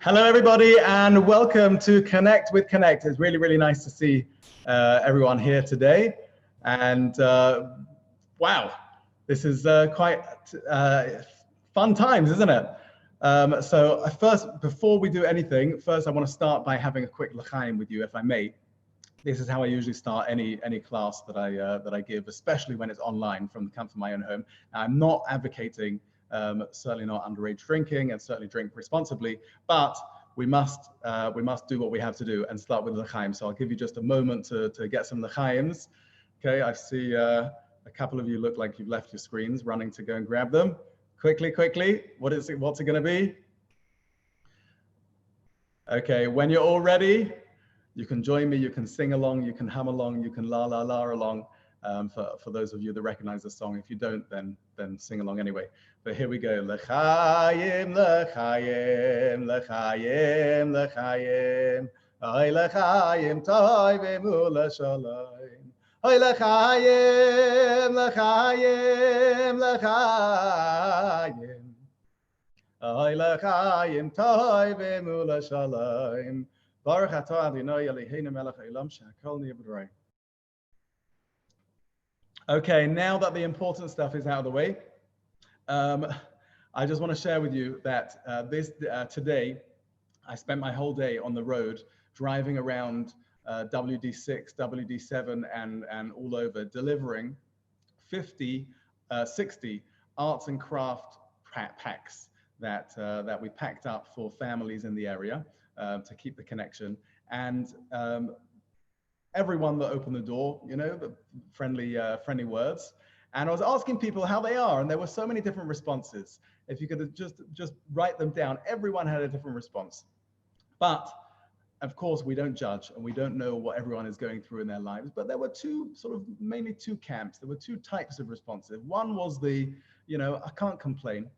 Hello, everybody, and welcome to Connect with Connect. It's really, really nice to see everyone here today. And wow, this is quite fun times, isn't it? So first, before we do anything, first I want to start by having a quick l'chaim with you, if I may. This is how I usually start any class that I give, especially when it's online from the comfort of my own home. Now, I'm not advocating certainly not underage drinking, and certainly drink responsibly, but we must do what we have to do and start with l'chaim. So I'll give you just a moment to get some l'chaims. Okay, I see a couple of you look like you've left your screens, running to go and grab them. Quickly. What's it going to be? Okay, when you're all ready, you can join me, you can sing along, you can hum along, you can la la la along. For those of you that recognize the song. If you don't, then sing along anyway. But here we go. L'chaim, l'chaim, l'chaim, l'chaim. Oy l'chaim tovim u'lashalom. Oy l'chaim, l'chaim, l'chaim. Oy l'chaim tovim u'lashalom. Baruch atah Adonai Eloheinu melech haolam she'hakol nהיה b'dorei. Okay, now that the important stuff is out of the way, I just want to share with you that today, I spent my whole day on the road driving around WD6, WD7, and all over, delivering 60 arts and craft packs that we packed up for families in the area to keep the connection. And everyone that opened the door, you know, the friendly words. And I was asking people how they are, and there were so many different responses. If you could just write them down, everyone had a different response. But of course, we don't judge, and we don't know what everyone is going through in their lives. But there were mainly two camps. There were two types of responses. One was the, you know, I can't complain.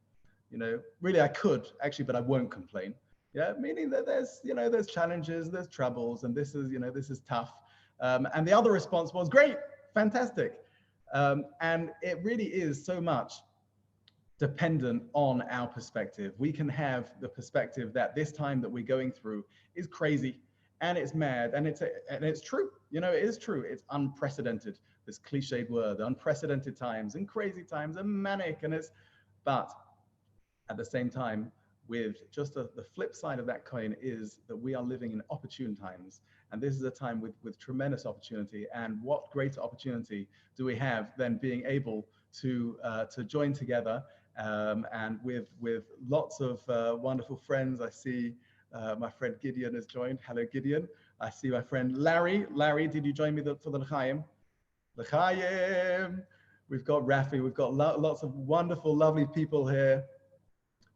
You know, really I could actually, but I won't complain. Yeah, meaning that there's challenges, there's troubles, and this is tough. And the other response was great, fantastic. And it really is so much dependent on our perspective. We can have the perspective that this time that we're going through is crazy, and it's mad, and it's true. You know, it is true. It's unprecedented. This cliched word, unprecedented times and crazy times and manic, but at the same time, with just the flip side of that coin is that we are living in opportune times. And this is a time with tremendous opportunity. And what greater opportunity do we have than being able to join together and with lots of wonderful friends. I see my friend Gideon has joined. Hello, Gideon. I see my friend Larry. Larry, did you join me for the l'chaim? L'chaim. We've got Rafi. We've got lots of wonderful, lovely people here.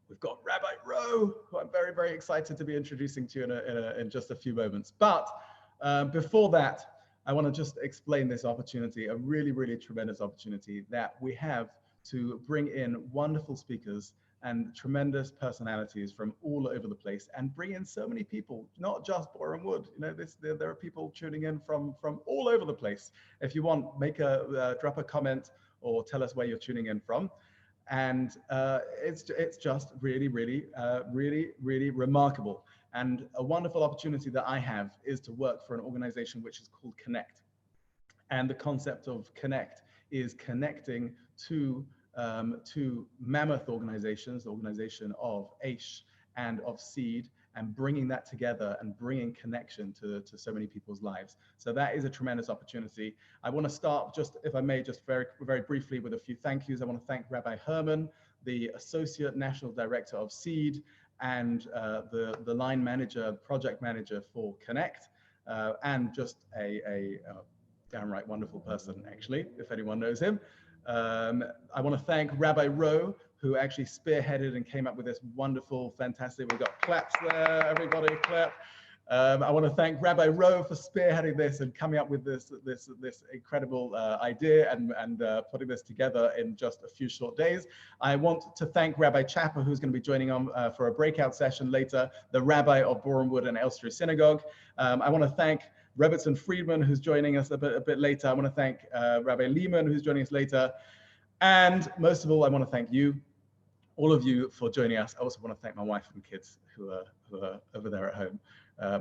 We've got Rabbi Rowe, who I'm very, very excited to be introducing to you in just a few moments. But before that, I want to just explain this opportunity, a really, really tremendous opportunity that we have to bring in wonderful speakers and tremendous personalities from all over the place, and bring in so many people, not just Boron Wood. You know, there are people tuning in from all over the place. If you want, drop a comment or tell us where you're tuning in from. And it's just really, really, really remarkable. And a wonderful opportunity that I have is to work for an organization which is called Connect. And the concept of Connect is connecting to mammoth organizations, the organization of Aish and of Seed, and bringing that together and bringing connection to so many people's lives. So that is a tremendous opportunity. I want to start just, if I may, just very, very briefly with a few thank yous. I want to thank Rabbi Herman, the Associate National Director of Seed, and the line manager, project manager for Connect, and just a downright wonderful person, actually, if anyone knows him. I want to thank Rabbi Rowe, who actually spearheaded and came up with this wonderful, fantastic, we've got claps there, everybody clap. I want to thank Rabbi Rowe for spearheading this and coming up with this incredible idea and putting this together in just a few short days. I want to thank Rabbi Chapper, who's going to be joining on for a breakout session later, the Rabbi of Boron Wood and Elstree Synagogue. I want to thank Robertson Friedman, who's joining us a bit later. I want to thank Rabbi Lehman, who's joining us later. And most of all, I want to thank you, all of you for joining us. I also want to thank my wife and kids who are over there at home.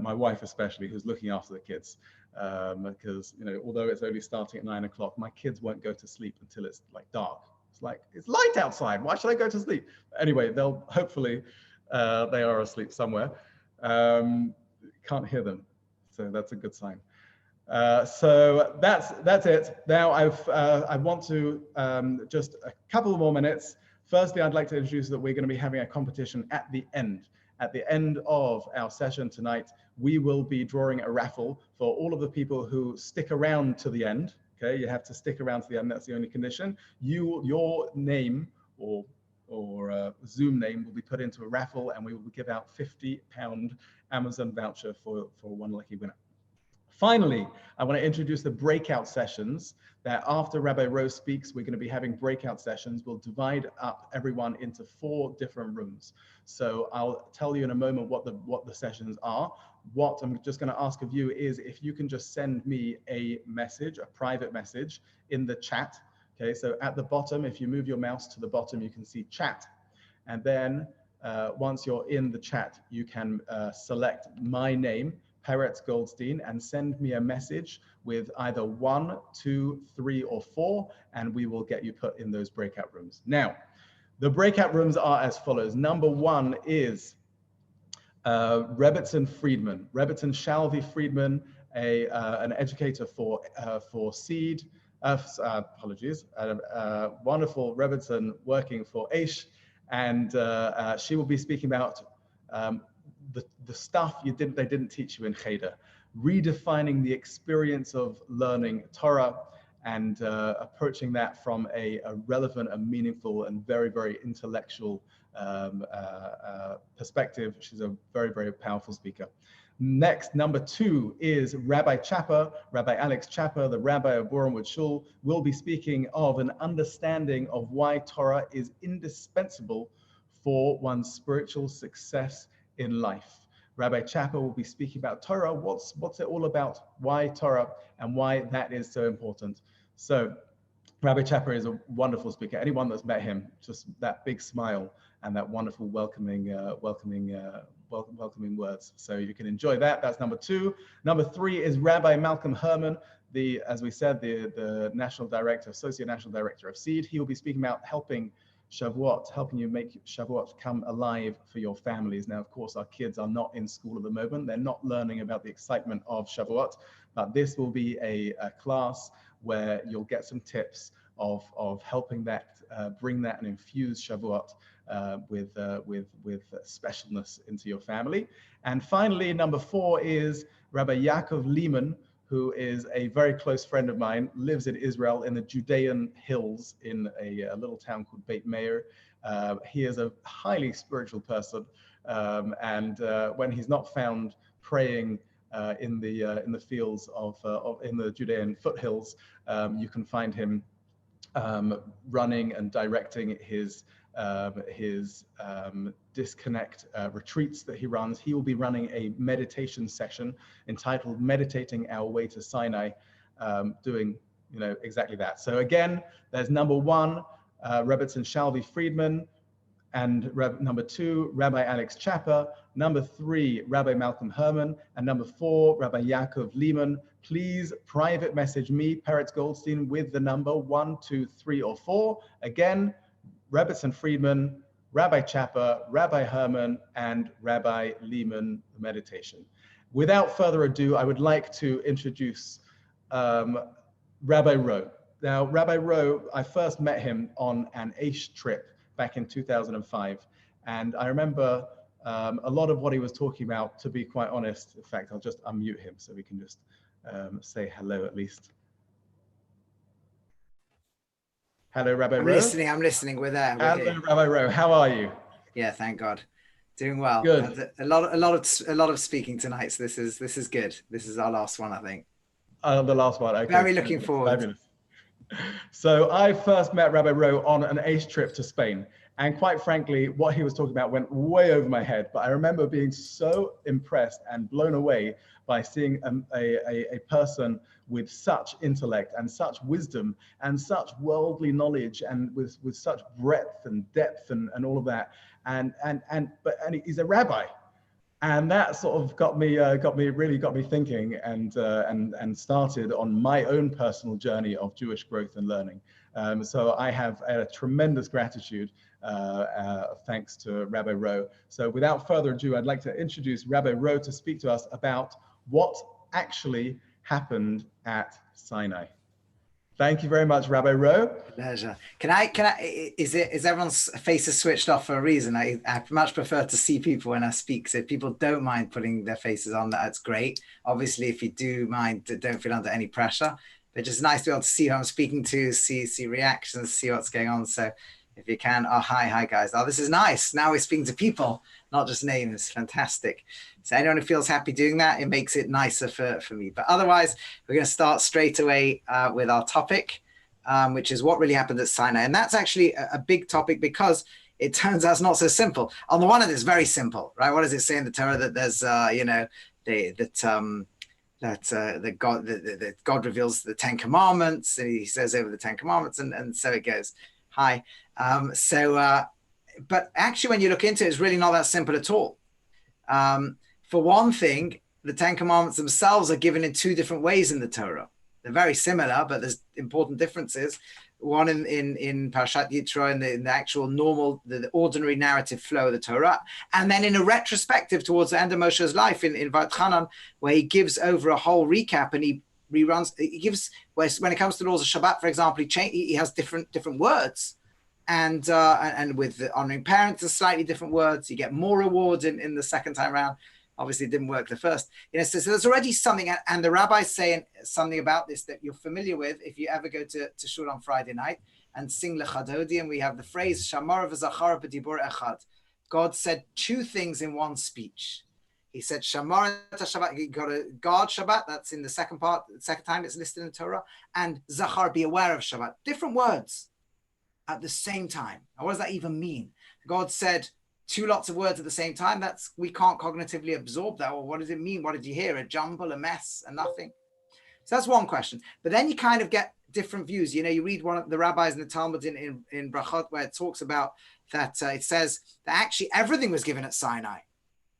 My wife especially, who's looking after the kids, because although it's only starting at 9 o'clock, my kids won't go to sleep until it's like dark. It's like, it's light outside. Why should I go to sleep? Anyway, they'll hopefully they are asleep somewhere. Can't hear them, so that's a good sign. So that's it. Now I want to just a couple more minutes. Firstly, I'd like to introduce that we're going to be having a competition at the end. At the end of our session tonight, we will be drawing a raffle for all of the people who stick around to the end. Okay, you have to stick around to the end. That's the only condition. Your name or Zoom name will be put into a raffle, and we will give out £50 Amazon voucher for one lucky winner. Finally, I want to introduce the breakout sessions that after Rabbi Rowe speaks, we're going to be having breakout sessions. We'll divide up everyone into 4 different rooms. So I'll tell you in a moment what the sessions are. What I'm just going to ask of you is if you can just send me a message, a private message in the chat. Okay, so at the bottom, if you move your mouse to the bottom, you can see chat. And then once you're in the chat, you can select my name, Peretz Goldstein, and send me a message with either 1, 2, 3, or 4, and we will get you put in those breakout rooms. Now, the breakout rooms are as follows. Number 1 is Rebbitzin Friedman. Rebbitzin Shalvi Friedman, an educator for Seed. Apologies. Wonderful Rebbitzin working for Aish, and she will be speaking about the stuff they didn't teach you in Cheder, redefining the experience of learning Torah and approaching that from a relevant and meaningful and very, very intellectual perspective. She's a very, very powerful speaker. Next, number 2 is Rabbi Chapper, Rabbi Alex Chapper, the Rabbi of Boronwood Shul, will be speaking of an understanding of why Torah is indispensable for one's spiritual success in life. Rabbi Chapper will be speaking about Torah, what's it all about, why Torah, and why that is so important. So Rabbi Chapper is a wonderful speaker. Anyone that's met him, just that big smile and that wonderful welcoming words. So you can enjoy that. That's number 2. Number 3 is Rabbi Malcolm Herman, as we said, the national director, associate national director of Seed. He will be speaking about helping Shavuot, helping you make Shavuot come alive for your families. Now, of course, our kids are not in school at the moment. They're not learning about the excitement of Shavuot, but this will be a class where you'll get some tips of helping that bring that and infuse Shavuot with specialness into your family. And finally, number 4 is Rabbi Yaakov Lehman, who is a very close friend of mine, lives in Israel in the Judean hills in a little town called Beit Meir. He is a highly spiritual person, and when he's not found praying in the fields in the Judean foothills, you can find him running and directing his disconnect retreats that he runs. He will be running a meditation session entitled Meditating Our Way to Sinai, doing exactly that. So again, there's number 1, Rebbitzin Shalvi Friedman, and number 2, Rabbi Alex Chapper, number 3, Rabbi Malcolm Herman, and number 4, Rabbi Yaakov Lehman. Please private message me, Peretz Goldstein, with the number 1, 2, 3, or 4. Again, Rebbitzin Friedman, Rabbi Chapper, Rabbi Herman, and Rabbi Lehman, the meditation. Without further ado, I would like to introduce Rabbi Rowe. Now, Rabbi Rowe, I first met him on an Aish trip back in 2005. And I remember a lot of what he was talking about, to be quite honest. In fact, I'll just unmute him so we can just say hello at least. Hello, Rabbi Rowe. I'm listening. We're there. Hello, Rabbi Rowe. How are you? Yeah, thank God. Doing well. Good. A lot of speaking tonight. So this is good. This is our last one, I think. The last one. Okay. Very looking forward. Fabulous. So I first met Rabbi Rowe on an ACE trip to Spain. And quite frankly, what he was talking about went way over my head. But I remember being so impressed and blown away by seeing a person with such intellect and such wisdom and such worldly knowledge and with such breadth and depth and all of that. And he's a rabbi. And that sort of got me thinking and started on my own personal journey of Jewish growth and learning. So I have a tremendous gratitude thanks to Rabbi Rowe. So without further ado, I'd like to introduce Rabbi Rowe to speak to us about what actually happened at Sinai. Thank you very much, Rabbi Rowe. Pleasure. Is everyone's faces switched off for a reason? I much prefer to see people when I speak. So if people don't mind putting their faces on, that's great. Obviously, if you do mind, don't feel under any pressure. But just nice to be able to see who I'm speaking to, see reactions, see what's going on. So if you can, hi guys. Oh, this is nice. Now we're speaking to people, not just names. Fantastic. So anyone who feels happy doing that, it makes it nicer for me. But otherwise, we're going to start straight away with our topic, which is what really happened at Sinai. And that's actually a big topic because it turns out it's not so simple. On the one hand, it's very simple, right? What does it say in the Torah? That there's, that God reveals the 10 Commandments, and he says over the 10 Commandments, and so it goes. Hi. But actually, when you look into it, it's really not that simple at all. For one thing, the 10 Commandments themselves are given in two different ways in the Torah. They're very similar, but there's important differences. One in Parashat Yitro, in the actual normal, the ordinary narrative flow of the Torah, and then in a retrospective towards the end of Moshe's life in Va'etchanan, where he gives over a whole recap and he reruns. He gives, when it comes to the laws of Shabbat, for example, he has different words. And with the honoring parents, there's slightly different words. You get more rewards in the second time around. Obviously, it didn't work the first. So there's already something, and the rabbi's saying something about this that you're familiar with if you ever go to shul on Friday night and sing Lechadodi, and we have the phrase Shamar v'Zachar b'dibur echad. God said two things in one speech. He said Shamar Shabbat, you got to guard Shabbat. That's in the second part, the second time it's listed in the Torah, and Zachar, be aware of Shabbat. Different words at the same time. Now, what does that even mean? God said two lots of words at the same time. We can't cognitively absorb that. Well, what does it mean? What did you hear? A jumble, a mess, a nothing? So that's one question. But then you kind of get different views. You read one of the rabbis in the Talmud in Brachot, where it talks about that it says that actually everything was given at Sinai.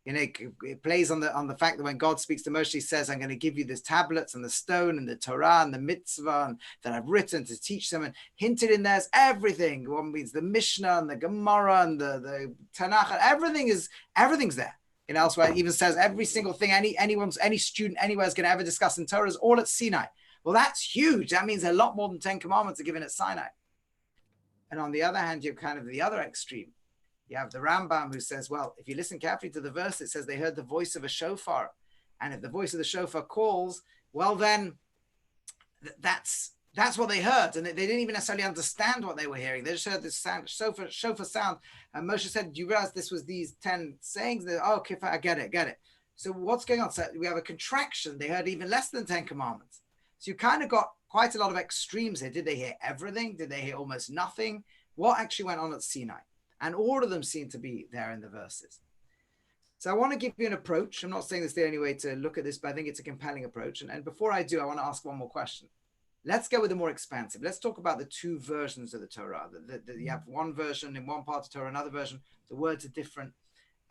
It plays on the fact that when God speaks to Moshe, he says, I'm going to give you the tablets and the stone and the Torah and the mitzvah that I've written to teach them. And hinted in there's everything. One means the Mishnah and the Gemara and the Tanakh. Everything's there. Elsewhere, it even says every single thing any student anywhere is going to ever discuss in Torah is all at Sinai. Well, that's huge. That means a lot more than 10 commandments are given at Sinai. And on the other hand, you're kind of the other extreme. You have the Rambam who says, well, if you listen carefully to the verse, it says they heard the voice of a shofar. And if the voice of the shofar calls, well, then that's what they heard. And they didn't even necessarily understand what they were hearing. They just heard this sound, shofar sound. And Moshe said, do you realize this was these 10 sayings? Okay, I get it. So what's going on? So we have a contraction. They heard even less than 10 commandments. So you kind of got quite a lot of extremes here. Did they hear everything? Did they hear almost nothing? What actually went on at Sinai? And all of them seem to be there in the verses. So I want to give you an approach. I'm not saying this is the only way to look at this, but I think it's a compelling approach. And before I do, I want to ask one more question. Let's go with the more expansive. Let's talk about the two versions of the Torah. You have one version in one part of Torah, another version. The words are different.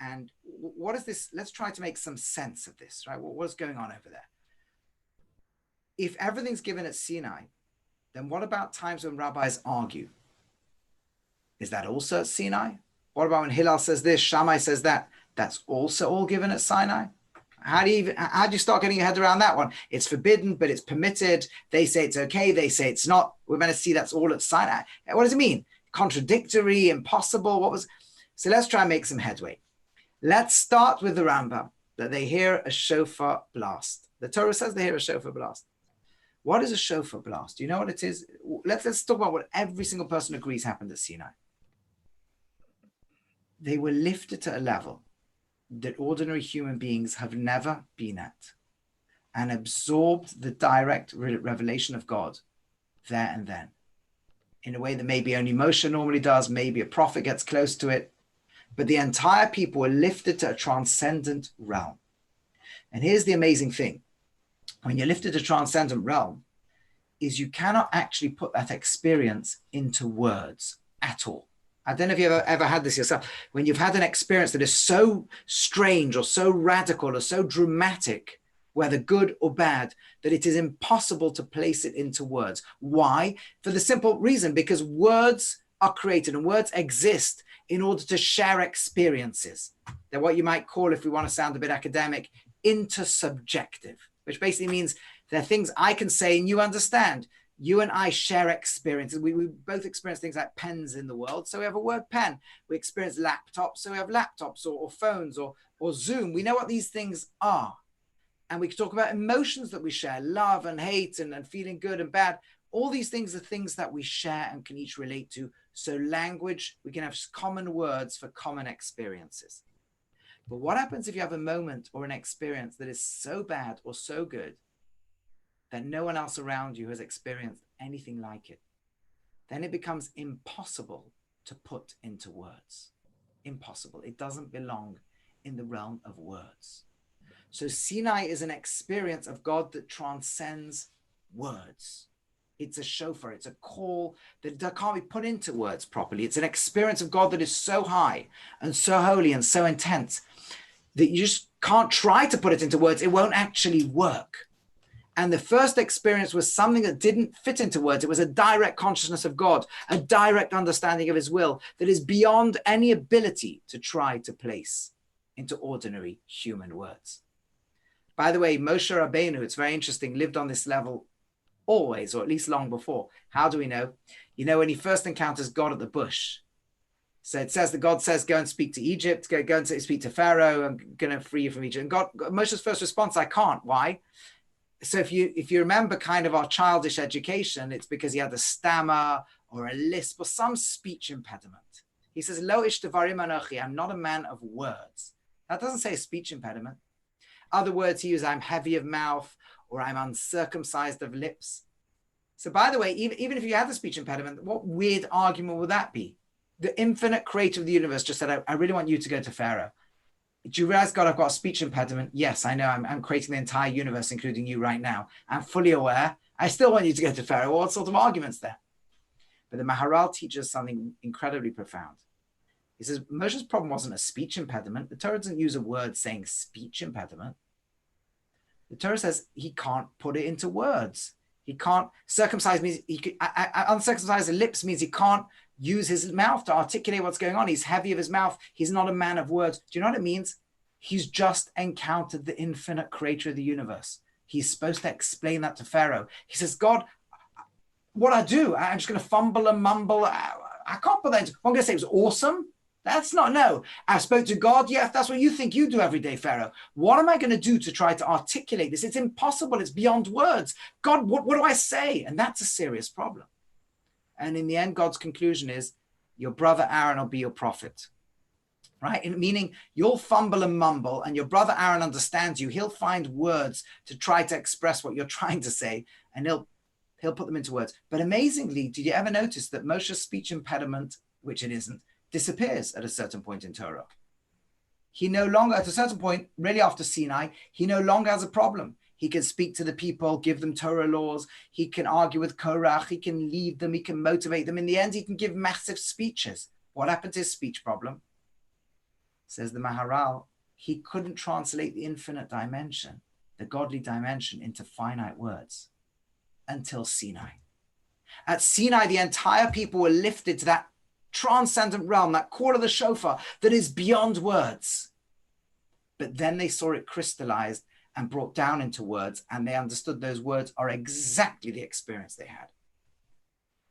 And what is this? Let's try to make some sense of this, right? What's going on over there? If everything's given at Sinai, then what about times when rabbis argue? Is that also at Sinai? What about when Hillel says this, Shammai says that? That's also all given at Sinai? How do you start getting your head around that one? It's forbidden, but it's permitted. They say it's okay. They say it's not. We're going to see that's all at Sinai. What does it mean? Contradictory, impossible? So let's try and make some headway. Let's start with the Rambam, that they hear a shofar blast. The Torah says they hear a shofar blast. What is a shofar blast? Do you know what it is? Let's talk about what every single person agrees happened at Sinai. They were lifted to a level that ordinary human beings have never been at and absorbed the direct revelation of God there and then, in a way that maybe only Moshe normally does, maybe a prophet gets close to it, but the entire people were lifted to a transcendent realm. And here's the amazing thing. When you're lifted to a transcendent realm, is you cannot actually put that experience into words at all. I don't know if you've ever had this yourself. When you've had an experience that is so strange or so radical or so dramatic, whether good or bad, that it is impossible to place it into words. Why? For the simple reason, because words are created and words exist in order to share experiences. They're what you might call, if we want to sound a bit academic, intersubjective, which basically means they're things I can say and you understand. You and I share experiences. We both experience things like pens in the world. So we have a word pen. We experience laptops. So we have laptops or phones or Zoom. We know what these things are. And we can talk about emotions that we share, love and hate and feeling good and bad. All these things are things that we share and can each relate to. So language, we can have common words for common experiences. But what happens if you have a moment or an experience that is so bad or so good that no one else around you has experienced anything like it? Then it becomes impossible to put into words. Impossible. It doesn't belong in the realm of words. So Sinai is an experience of God that transcends words. It's a shofar. It's a call that can't be put into words properly. It's an experience of God that is so high and so holy and so intense that you just can't try to put it into words. It won't actually work. And the first experience was something that didn't fit into words. It was a direct consciousness of God, a direct understanding of his will that is beyond any ability to try to place into ordinary human words. By the way, Moshe Rabbeinu, it's very interesting, lived on this level always, or at least long before. How do we know? You know, when he first encounters God at the bush. So it says that God says, go and speak to Egypt, go and speak to Pharaoh, I'm going to free you from Egypt. And Moshe's first response, I can't. Why? So if you remember kind of our childish education, it's because he had a stammer or a lisp or some speech impediment. He says, Lo ish devarim anochi, I'm not a man of words. That doesn't say a speech impediment. Other words he uses, I'm heavy of mouth or I'm uncircumcised of lips. So by the way, even if you had the speech impediment, what weird argument would that be? The infinite creator of the universe just said, I really want you to go to Pharaoh. Do you realize, God, I've got a speech impediment? Yes, I know. I'm creating the entire universe, including you right now. I'm fully aware. I still want you to go to Pharaoh. What sort of arguments there? But the Maharal teaches something incredibly profound. He says, Moshe's problem wasn't a speech impediment. The Torah doesn't use a word saying speech impediment. The Torah says he can't put it into words. He can't circumcise means uncircumcised lips means he can't use his mouth to articulate what's going on. He's heavy of his mouth. He's not a man of words. Do you know what it means? He's just encountered the infinite creator of the universe. He's supposed to explain that to Pharaoh. He says, God, what I do? I'm just going to fumble and mumble. I can't put that into. I'm going to say it was awesome. That's not, no. I spoke to God. Yeah, if that's what you think you do every day, Pharaoh. What am I going to do to try to articulate this? It's impossible. It's beyond words. God, what do I say? And that's a serious problem. And in the end, God's conclusion is your brother Aaron will be your prophet, right? And meaning you'll fumble and mumble and your brother Aaron understands you. He'll find words to try to express what you're trying to say and he'll put them into words. But amazingly, did you ever notice that Moshe's speech impediment, which it isn't, disappears at a certain point in Torah? He no longer, at a certain point, really after Sinai, he no longer has a problem. He can speak to the people, give them Torah laws. He can argue with Korach. He can lead them. He can motivate them. In the end, he can give massive speeches. What happened to his speech problem? Says the Maharal, he couldn't translate the infinite dimension, the godly dimension, into finite words until Sinai. At Sinai, the entire people were lifted to that transcendent realm, that call of the shofar that is beyond words. But then they saw it crystallized and brought down into words, and they understood those words are exactly the experience they had.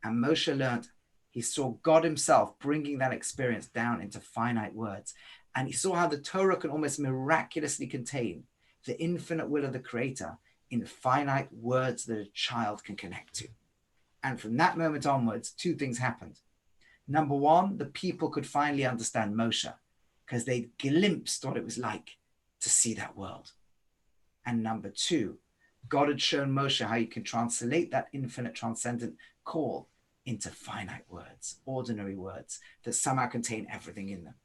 And Moshe learned, he saw God himself bringing that experience down into finite words. And he saw how the Torah can almost miraculously contain the infinite will of the Creator in finite words that a child can connect to. And from that moment onwards, two things happened. Number one, the people could finally understand Moshe because they'd glimpsed what it was like to see that world. And number two, God had shown Moshe how you can translate that infinite transcendent call into finite words, ordinary words that somehow contain everything in them.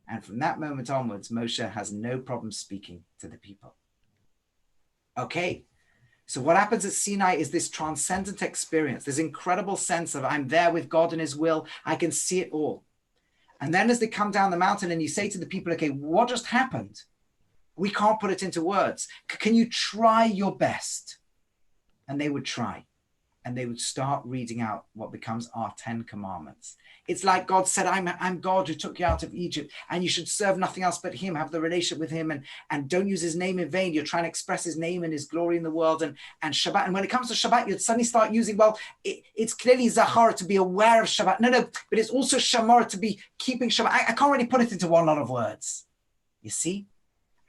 And from that moment onwards, Moshe has no problem speaking to the people. Okay, so what happens at Sinai is this transcendent experience, this incredible sense of I'm there with God and his will. I can see it all. And then as they come down the mountain and you say to the people, okay, what just happened? We can't put it into words. Can you try your best? And they would try. And they would start reading out what becomes our 10 commandments. It's like God said, I'm God who took you out of Egypt, and you should serve nothing else but him, have the relationship with him, and don't use his name in vain. You're trying to express his name and his glory in the world, and Shabbat. And when it comes to Shabbat, you'd suddenly start using, well, it's clearly Zachar to be aware of Shabbat. No, but it's also Shamar to be keeping Shabbat. I can't really put it into one lot of words. You see?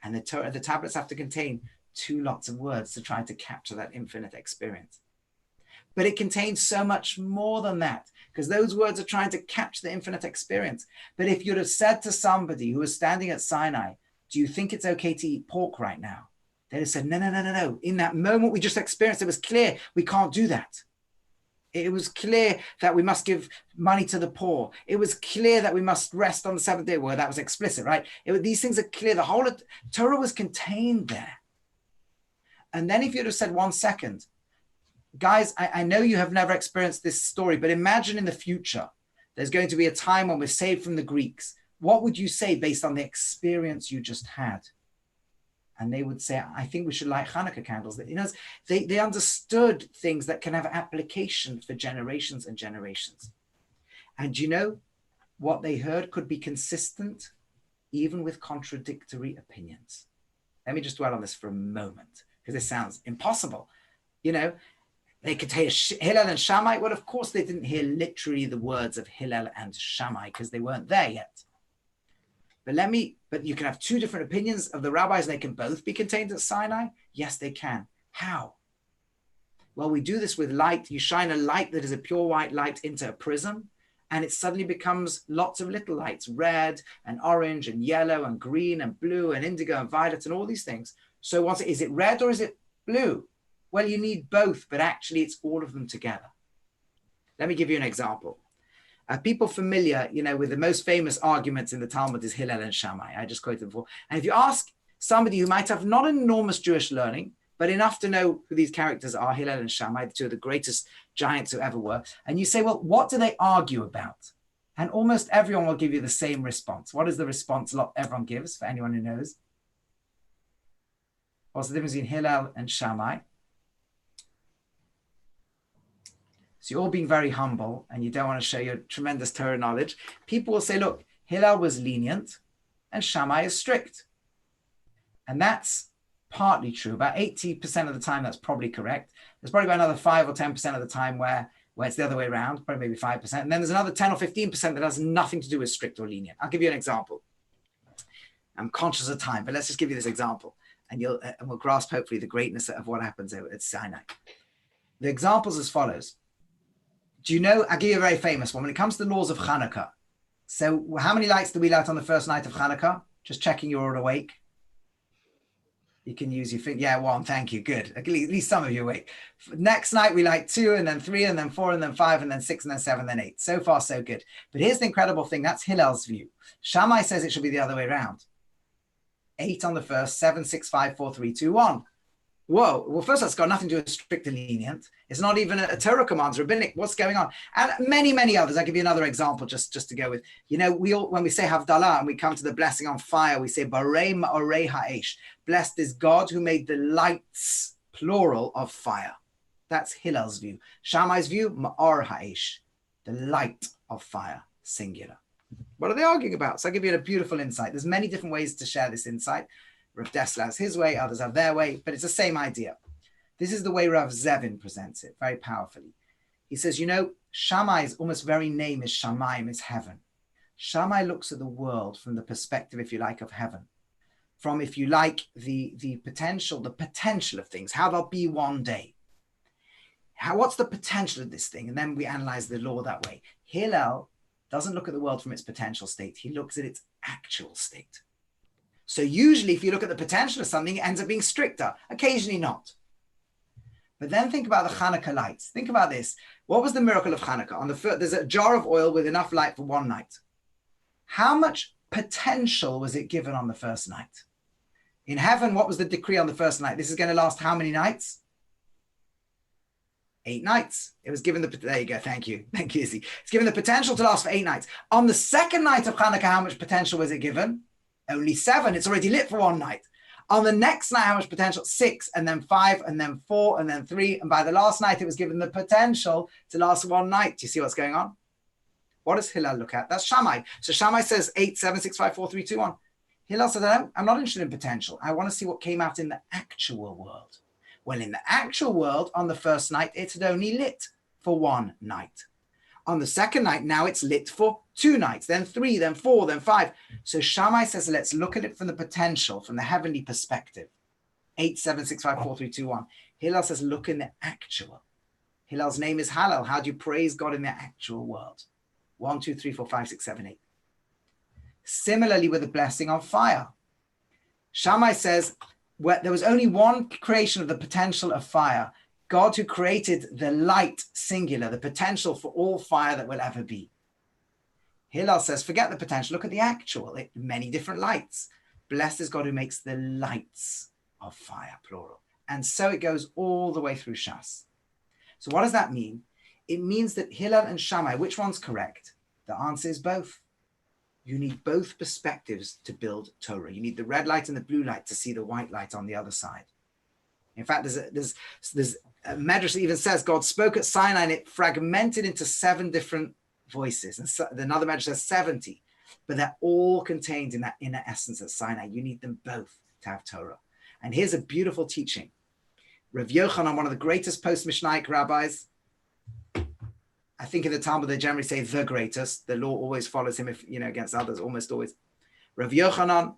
And the tablets have to contain 2 lots of words to try to capture that infinite experience. But it contains so much more than that, because those words are trying to capture the infinite experience. But if you'd have said to somebody who was standing at Sinai, do you think it's okay to eat pork right now? They'd have said, no. In that moment we just experienced, it was clear we can't do that. It was clear that we must give money to the poor. It was clear that we must rest on the 7th day. Well, that was explicit, right? These things are clear. The whole of Torah was contained there. And then if you'd have said 1 second, guys, I know you have never experienced this story, but imagine in the future, there's going to be a time when we're saved from the Greeks. What would you say based on the experience you just had? And they would say, I think we should light Hanukkah candles. You know, they understood things that can have application for generations and generations. And you know, what they heard could be consistent even with contradictory opinions. Let me just dwell on this for a moment, because this sounds impossible. You know, they could hear Hillel and Shammai. Well, of course, they didn't hear literally the words of Hillel and Shammai because they weren't there yet. But you can have 2 different opinions of the rabbis and they can both be contained at Sinai. Yes, they can. How? Well, we do this with light. You shine a light that is a pure white light into a prism, and it suddenly becomes lots of little lights, red and orange and yellow and green and blue and indigo and violet and all these things. So is it red or is it blue? Well, you need both, but actually it's all of them together. Let me give you an example. People familiar, with the most famous arguments in the Talmud is Hillel and Shammai. I just quoted them before. And if you ask somebody who might have not an enormous Jewish learning, but enough to know who these characters are, Hillel and Shammai, 2 of the greatest giants who ever were, and you say, well, what do they argue about? And almost everyone will give you the same response. What is the response everyone gives, for anyone who knows? What's the difference between Hillel and Shammai? So you're all being very humble and you don't want to show your tremendous Torah knowledge. People will say, look, Hillel was lenient and Shammai is strict. And that's partly true. About 80% of the time, that's probably correct. There's probably about another 5 or 10% of the time where it's the other way around, probably maybe 5%. And then there's another 10 or 15% that has nothing to do with strict or lenient. I'll give you an example. I'm conscious of time, but let's just give you this example. And we'll grasp, hopefully, the greatness of what happens at Sinai. The example's as follows. Do you know, I'll give you a very famous one. When it comes to the laws of Hanukkah, so how many lights do we light on the first night of Hanukkah? Just checking you're all awake. You can use your finger. Yeah, 1, thank you, good. At least some of you are awake. Next night we light 2, and then 3, and then 4, and then 5, and then 6, and then 7, and then 8. So far, so good. But here's the incredible thing. That's Hillel's view. Shammai says it should be the other way around. 8 on the first, 7, 6, 5, 4, 3, 2, 1. Whoa, well, first that's got nothing to do with strict and lenient. It's not even a Torah command, it's rabbinic. What's going on? And many, many others. I'll give you another example just to go with. When we say Havdalah and we come to the blessing on fire, we say Barei Ma'orei Ha'esh. Blessed is God who made the lights, plural, of fire. That's Hillel's view. Shammai's view, Ma'or Ha'esh, the light of fire, singular. What are they arguing about? So I'll give you a beautiful insight. There's many different ways to share this insight. Rav Dessler has his way, others have their way, but it's the same idea. This is the way Rav Zevin presents it very powerfully. He says, Shammai's almost very name is Shamayim, is heaven. Shammai looks at the world from the perspective, if you like, of heaven. From, if you like, the potential of things, how they'll be one day. What's the potential of this thing? And then we analyze the law that way. Hillel doesn't look at the world from its potential state. He looks at its actual state. So usually if you look at the potential of something, it ends up being stricter, occasionally not. But then think about the Hanukkah lights. Think about this. What was the miracle of Hanukkah? On the first, there's a jar of oil with enough light for one night. How much potential was it given on the first night? In heaven, what was the decree on the first night? This is going to last how many nights? 8 nights. It was given there you go. Thank you, Izzy. It's given the potential to last for 8 nights. On the second night of Hanukkah, how much potential was it given? Only 7. It's already lit for one night. On the next night, how much potential? 6, and then 5, and then 4, and then 3. And by the last night, it was given the potential to last one night. Do you see what's going on? What does Hillel look at? That's Shammai. So Shammai says 8, 7, 6, 5, 4, 3, 2, 1. Hillel says, I'm not interested in potential. I want to see what came out in the actual world. Well, in the actual world, on the first night, it had only lit for one night. On the second night, now it's lit for 2 nights, then 3, then 4, then 5. So Shammai says, let's look at it from the potential, from the heavenly perspective. 8, 7, 6, 5, 4, 3, 2, 1. Hillel says, look in the actual. Hillel's name is Hallel. How do you praise God in the actual world? 1, 2, 3, 4, 5, 6, 7, 8. Similarly with the blessing on fire. Shammai says, there was only one creation of the potential of fire. God who created the light singular, the potential for all fire that will ever be. Hillel says, forget the potential, look at the actual, many different lights. Blessed is God who makes the lights of fire, plural. And so it goes all the way through Shas. So what does that mean? It means that Hillel and Shammai, which one's correct? The answer is both. You need both perspectives to build Torah. You need the red light and the blue light to see the white light on the other side. In fact, there's a Medrash that even says God spoke at Sinai and it fragmented into 7 different voices. And so, another Medrash says 70, but they're all contained in that inner essence at Sinai. You need them both to have Torah. And here's a beautiful teaching. Rav Yochanan, one of the greatest post-Mishnaic rabbis, I think in the Talmud they generally say the greatest. The law always follows him if against others, almost always. Rav Yochanan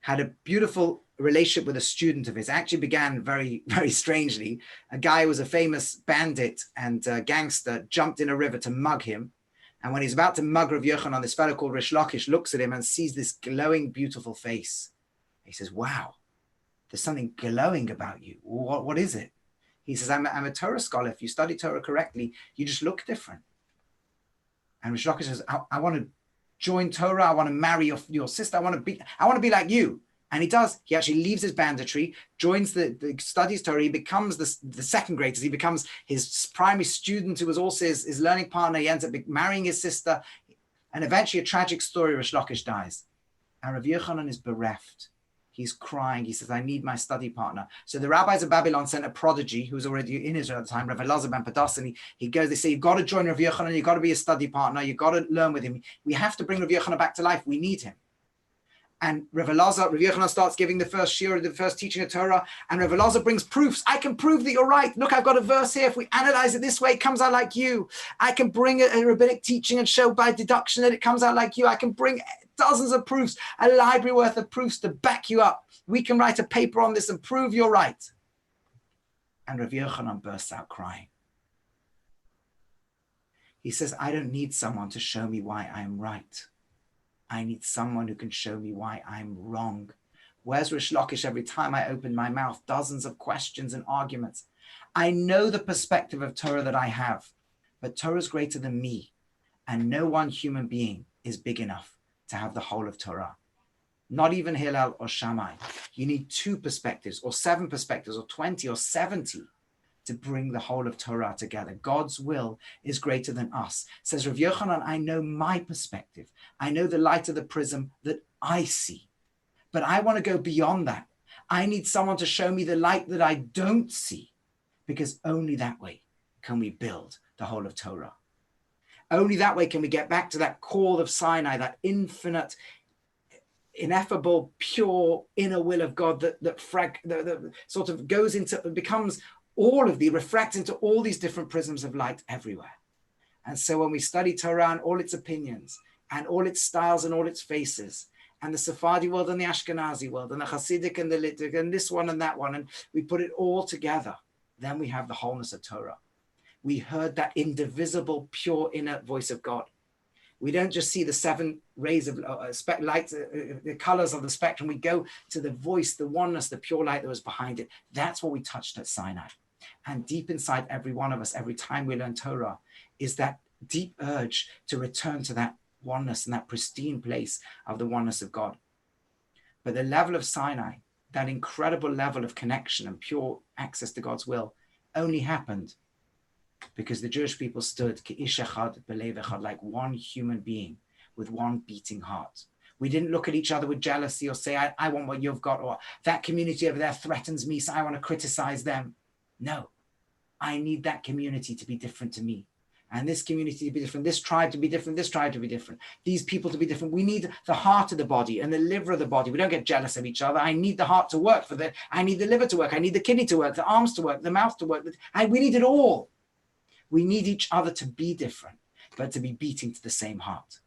had a beautiful relationship with a student of his. It actually began very, very strangely. A guy who was a famous bandit and gangster jumped in a river to mug him. And when he's about to mug Rav Yochanan, this fellow called Rish Lakish looks at him and sees this glowing, beautiful face. He says, wow, there's something glowing about you. What is it? He says, I'm a Torah scholar. If you study Torah correctly, you just look different. And Rish Lakish says, I want to join Torah. I want to marry your sister. I want to be like you. And he does. He actually leaves his banditry, joins the studies Torah. He becomes the second greatest. He becomes his primary student who was also his learning partner. He ends up marrying his sister. And eventually a tragic story, Rish Lakish dies. And Rav Yochanan is bereft. He's crying. He says, I need my study partner. So the rabbis of Babylon sent a prodigy who was already in Israel at the time, Rav Elazar ben Padas, and he goes, they say, you've got to join Rav Yochanan. You've got to be a study partner. You've got to learn with him. We have to bring Rav Yochanan back to life. We need him. And Rav Yochanan starts giving the first shiur, the first teaching of Torah, and Rav Elazar brings proofs. I can prove that you're right. Look, I've got a verse here. If we analyze it this way, it comes out like you. I can bring a rabbinic teaching and show by deduction that it comes out like you. I can bring dozens of proofs, a library worth of proofs to back you up. We can write a paper on this and prove you're right. And Rav Yochanan bursts out crying. He says, I don't need someone to show me why I'm right. I need someone who can show me why I'm wrong. Where's Rish Lakish? Every time I open my mouth, dozens of questions and arguments. I know the perspective of Torah that I have, but Torah is greater than me, and no one human being is big enough to have the whole of Torah. Not even Hillel or Shammai. You need 2 perspectives, or 7 perspectives, or 20, or 70 to bring the whole of Torah together. God's will is greater than us. Says Rav Yochanan, I know my perspective. I know the light of the prism that I see. But I want to go beyond that. I need someone to show me the light that I don't see, because only that way can we build the whole of Torah. Only that way can we get back to that call of Sinai, that infinite, ineffable, pure inner will of God that sort of goes into, becomes refracts into all these different prisms of light everywhere. And so when we study Torah and all its opinions and all its styles and all its faces, and the Sephardi world and the Ashkenazi world and the Hasidic and the Liturg and this one and that one, and we put it all together, then we have the wholeness of Torah. We heard that indivisible, pure inner voice of God. We don't just see the 7 rays of light, the colors of the spectrum. We go to the voice, the oneness, the pure light that was behind it. That's what we touched at Sinai. And deep inside every one of us, every time we learn Torah, is that deep urge to return to that oneness and that pristine place of the oneness of God. But the level of Sinai, that incredible level of connection and pure access to God's will, only happened because the Jewish people stood k'ish echad b'lev echad, like one human being with one beating heart. We didn't look at each other with jealousy or say, I want what you've got, or that community over there threatens me, so I want to criticize them. No, I need that community to be different to me. And this community to be different, this tribe to be different, this tribe to be different, these people to be different. We need the heart of the body and the liver of the body. We don't get jealous of each other. I need the heart to work I need the liver to work. I need the kidney to work, the arms to work, the mouth to work. We need it all. We need each other to be different, but to be beating to the same heart.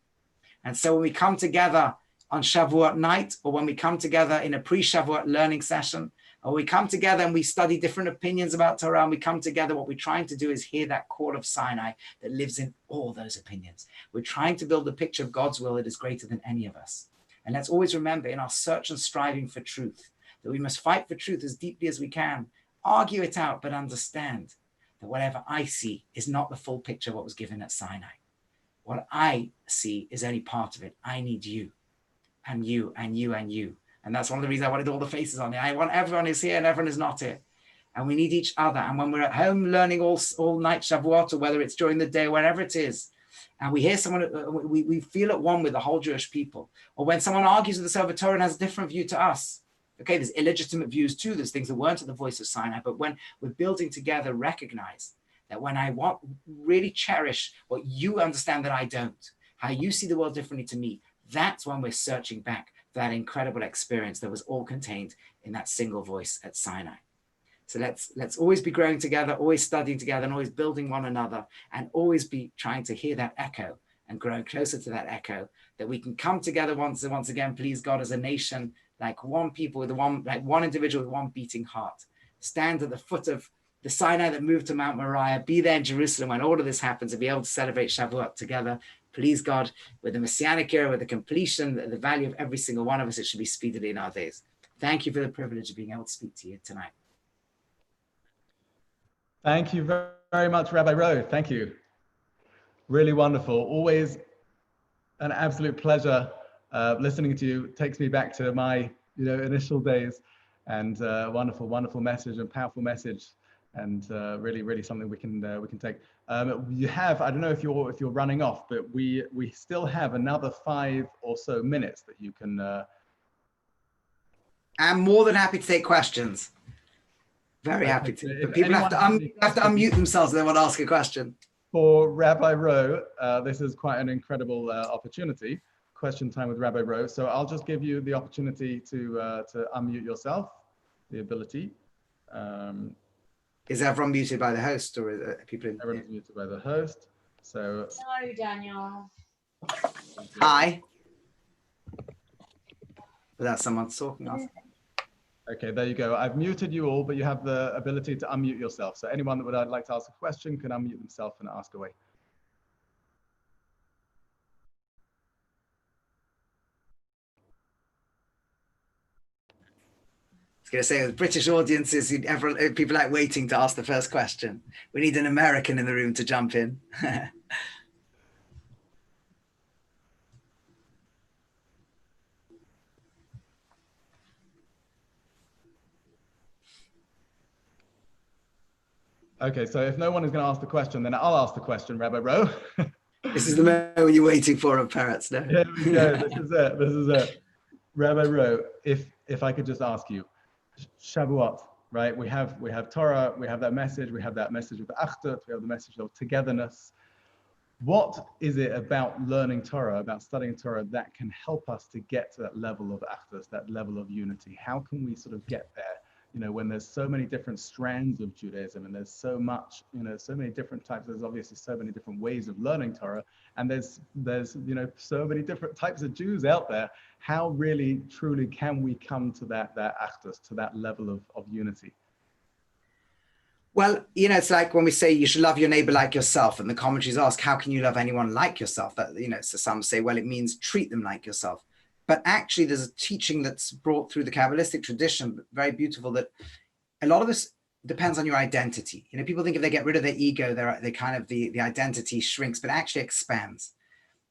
And so when we come together on Shavuot night, or when we come together in a pre-Shavuot learning session, or we come together and we study different opinions about Torah, and we come together, what we're trying to do is hear that call of Sinai that lives in all those opinions. We're trying to build a picture of God's will that is greater than any of us. And let's always remember in our search and striving for truth, that we must fight for truth as deeply as we can, argue it out, but understand that whatever I see is not the full picture of what was given at Sinai. What I see is only part of it. I need you and you and you and you. And that's one of the reasons I wanted all the faces on here. I want everyone who's here and everyone who's not here. And we need each other. And when we're at home learning all night Shavuot, or whether it's during the day, wherever it is, and we hear someone, we feel at one with the whole Jewish people. Or when someone argues with us over Torah and has a different view to us. Okay, there's illegitimate views too. There's things that weren't at the voice of Sinai. But when we're building together, recognize that when I really cherish what you understand that I don't, how you see the world differently to me, that's when we're searching back for that incredible experience that was all contained in that single voice at Sinai. So let's always be growing together, always studying together, and always building one another, and always be trying to hear that echo and growing closer to that echo, that we can come together once again, please God, as a nation, like one people with one individual with one beating heart, stand at the foot of the Sinai that moved to Mount Moriah, be there in Jerusalem when all of this happens, and be able to celebrate Shavuot together. Please God, with the Messianic era, with the completion, the value of every single one of us, it should be speedily in our days. Thank you for the privilege of being able to speak to you tonight. Thank you very, very much, Rabbi Rowe. Thank you. Really wonderful. Always an absolute pleasure listening to you. Takes me back to my initial days, and wonderful message and powerful message. And really something we can take. You have, I don't know if you're running off, but we still have another 5 or so minutes that you can. I'm more than happy to take questions. Very happy to. But people have to unmute themselves if they want to ask a question. For Rabbi Rowe, this is quite an incredible opportunity. Question time with Rabbi Rowe. So I'll just give you the opportunity to unmute yourself, the ability. Is everyone muted by the host, or are people in? Everyone's muted by the host. So. Hello, Daniel. Hi. Without someone talking. Okay, there you go. I've muted you all, but you have the ability to unmute yourself. So anyone that would like to ask a question can unmute themselves and ask away. I was going to say, with British audiences, people like waiting to ask the first question. We need an American in the room to jump in. Okay, so if no one is going to ask the question, then I'll ask the question, Rabbi Rowe. This is the moment you're waiting for, parrots. No? Here we go. This is it. Rabbi Rowe, if I could just ask you, Shavuot, right? We have Torah, we have that message of Achdut, we have the message of togetherness. What is it about learning Torah, about studying Torah, that can help us to get to that level of Achdut, that level of unity? How can we sort of get there? When there's so many different strands of Judaism, and there's so much, so many different types, there's obviously so many different ways of learning Torah, and there's so many different types of Jews out there. How really, truly can we come to that achdus, to that level of unity? Well, it's like when we say you should love your neighbor like yourself, and the commentaries ask, how can you love anyone like yourself? That, so some say, well, it means treat them like yourself. But actually, there's a teaching that's brought through the Kabbalistic tradition, very beautiful, that a lot of us depends on your identity. You know, people think if they get rid of their ego, they kind of the identity shrinks, but actually expands.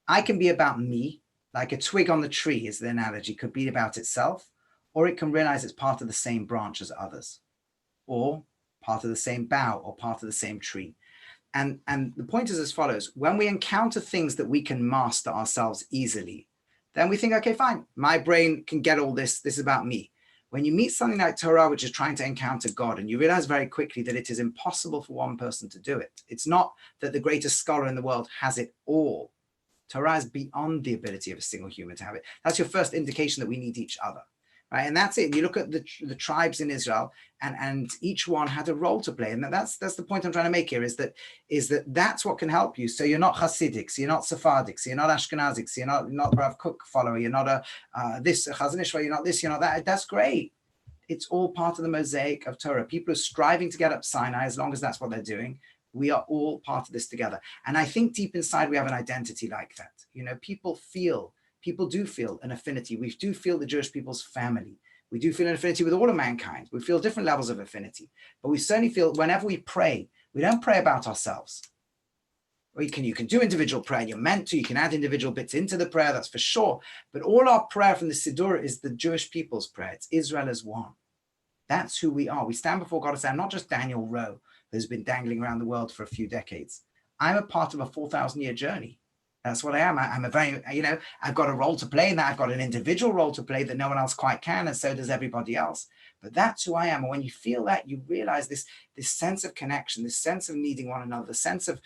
I can be about me, like a twig on the tree is the analogy, could be about itself, or it can realize it's part of the same branch as others, or part of the same bough, or part of the same tree. And the point is as follows: when we encounter things that we can master ourselves easily, then we think, okay, fine, my brain can get all this. This is about me. When you meet something like Torah, which is trying to encounter God, and you realize very quickly that it is impossible for one person to do it. It's not that the greatest scholar in the world has it all. Torah is beyond the ability of a single human to have it. That's your first indication that we need each other, right? And that's it. You look at the tribes in Israel, and each one had a role to play. And that's the point I'm trying to make here, is that's what can help you. So you're not Hasidic, so you're not Sephardic, so you're not Ashkenazic, so you're not Rav Kook follower, you're not this Chazon Ish, you're not this, you're not that. That's great. It's all part of the mosaic of Torah. People are striving to get up Sinai, as long as that's what they're doing. We are all part of this together. And I think deep inside we have an identity like that. You know, people do feel an affinity. We do feel the Jewish people's family. We do feel an affinity with all of mankind. We feel different levels of affinity. But we certainly feel whenever we pray, we don't pray about ourselves. Or you can do individual prayer, and you're meant to. You can add individual bits into the prayer, that's for sure. But all our prayer from the Siddur is the Jewish people's prayer. It's Israel as one. That's who we are. We stand before God and say, I'm not just Daniel Rowe, who's been dangling around the world for a few decades. I'm a part of a 4,000-year journey. That's what I am. I'm a very, I've got a role to play in that. I've got an individual role to play that no one else quite can, and so does everybody else. But that's who I am. And when you feel that, you realize this sense of connection, this sense of needing one another, the sense of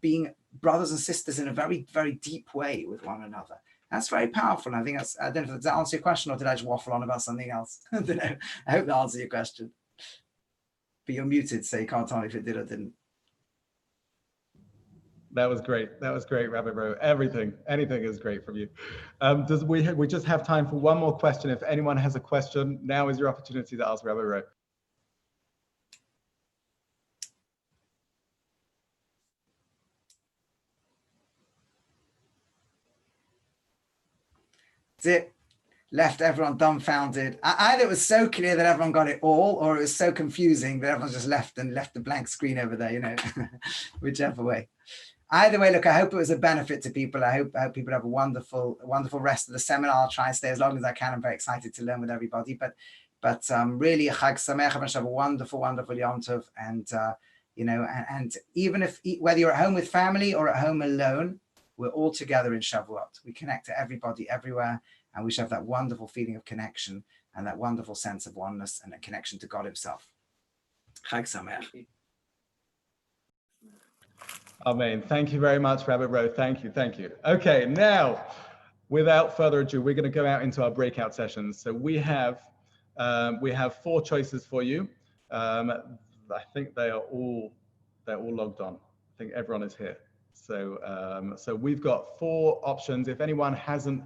being brothers and sisters in a very, very deep way with one another. That's very powerful. And I think I don't know if that answers your question, or did I just waffle on about something else? I don't know. I hope that answers your question. But you're muted, so you can't tell me if it did or didn't. That was great. That was great, Rabbi Rowe. Anything is great from you. We just have time for one more question. If anyone has a question, now is your opportunity to ask Rabbi Rowe. That's it. Left everyone dumbfounded. Either it was so clear that everyone got it all, or it was so confusing that everyone just left the blank screen over there, whichever way. Either way, look, I hope it was a benefit to people. I hope people have a wonderful rest of the seminar. I'll try and stay as long as I can. I'm very excited to learn with everybody. But really, a Chag Sameach, have a wonderful Yom Tov. And, and even whether you're at home with family or at home alone, we're all together in Shavuot. We connect to everybody everywhere. And we should have that wonderful feeling of connection and that wonderful sense of oneness and a connection to God himself. Chag Sameach. Amen. Thank you very much, Rabbi Rowe. Thank you. Okay, now, without further ado, we're going to go out into our breakout sessions. So we have 4 choices for you. I think they're all logged on. I think everyone is here. So we've got 4 options. If anyone hasn't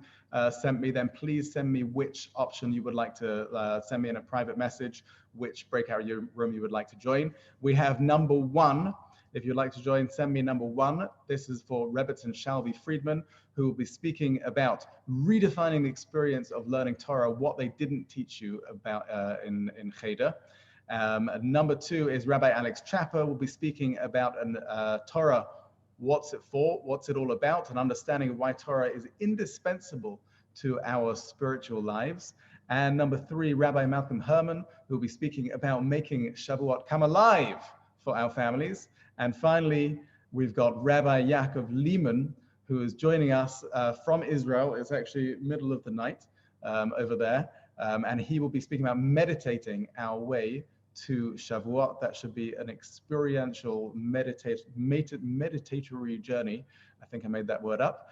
sent me, then please send me which option you would like to send me in a private message, which breakout room you would like to join. We have number 1. If you'd like to join, send me number 1. This is for Rebbetzin Shalvi Friedman, who will be speaking about redefining the experience of learning Torah, what they didn't teach you about in Cheder. Number 2 is Rabbi Alex Chapper, will be speaking about Torah, what's it for, what's it all about, and understanding why Torah is indispensable to our spiritual lives. And number 3, Rabbi Malcolm Herman, who will be speaking about making Shavuot come alive for our families. And finally, we've got Rabbi Yaakov Lehman, who is joining us from Israel. It's actually middle of the night over there. And he will be speaking about meditating our way to Shavuot. That should be an experiential meditatory journey. I think I made that word up.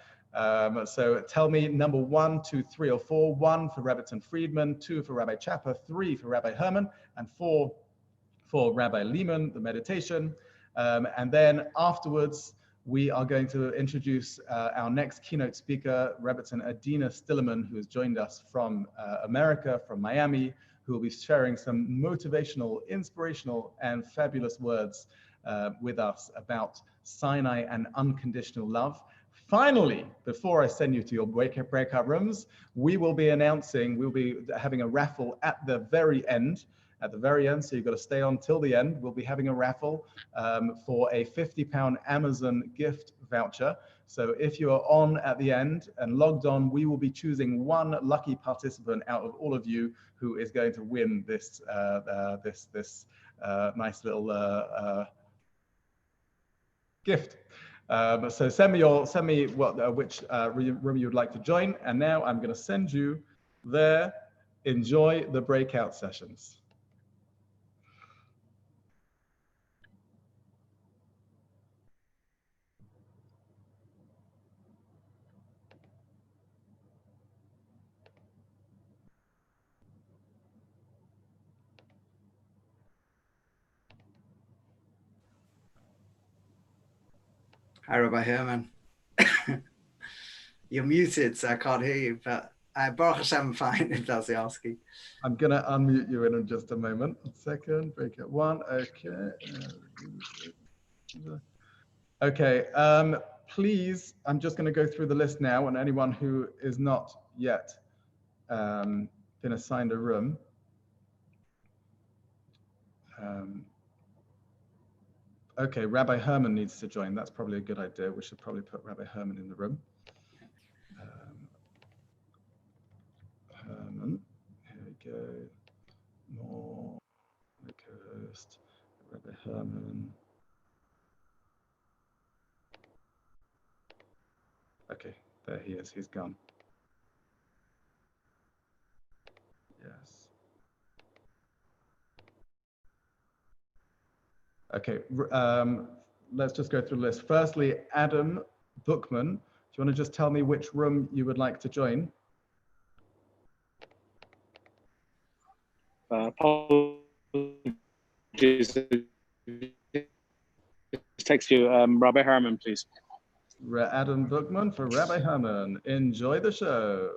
So tell me number 1, 2, 3, or 4. 1 for Rebbetzin Friedman, 2 for Rabbi Chapper, 3 for Rabbi Herman, and 4 for Rabbi Lehman, the meditation. And then afterwards, we are going to introduce our next keynote speaker, Rebbetzin Adina Stillerman, who has joined us from America, from Miami, who will be sharing some motivational, inspirational, and fabulous words with us about Sinai and unconditional love. Finally, before I send you to your breakout rooms, we'll be having a raffle at the very end. at the very end, so you've got to stay on till the end. We'll be having a raffle for a £50 Amazon gift voucher. So if you are on at the end and logged on, we will be choosing one lucky participant out of all of you who is going to win this nice little gift. So send me which room you would like to join. And now I'm going to send you there. Enjoy the breakout sessions. Hi, Rabbi Herman. You're muted, so I can't hear you, but Baruch Hashem, I'm fine, if that's the asking. I'm going to unmute you in just a moment. A second, breakout one. Okay. Okay. Please, I'm just going to go through the list now, and anyone who is not yet been assigned a room. Okay, Rabbi Herman needs to join. That's probably a good idea. We should probably put Rabbi Herman in the room. Herman, here we go. More, co-host, Rabbi Herman. Okay, there he is. He's gone. Yes. Okay, let's just go through the list. Firstly, Adam Bookman. Do you want to just tell me which room you would like to join? Text you, Rabbi Herman, please. Adam Bookman for Rabbi Herman. Enjoy the show.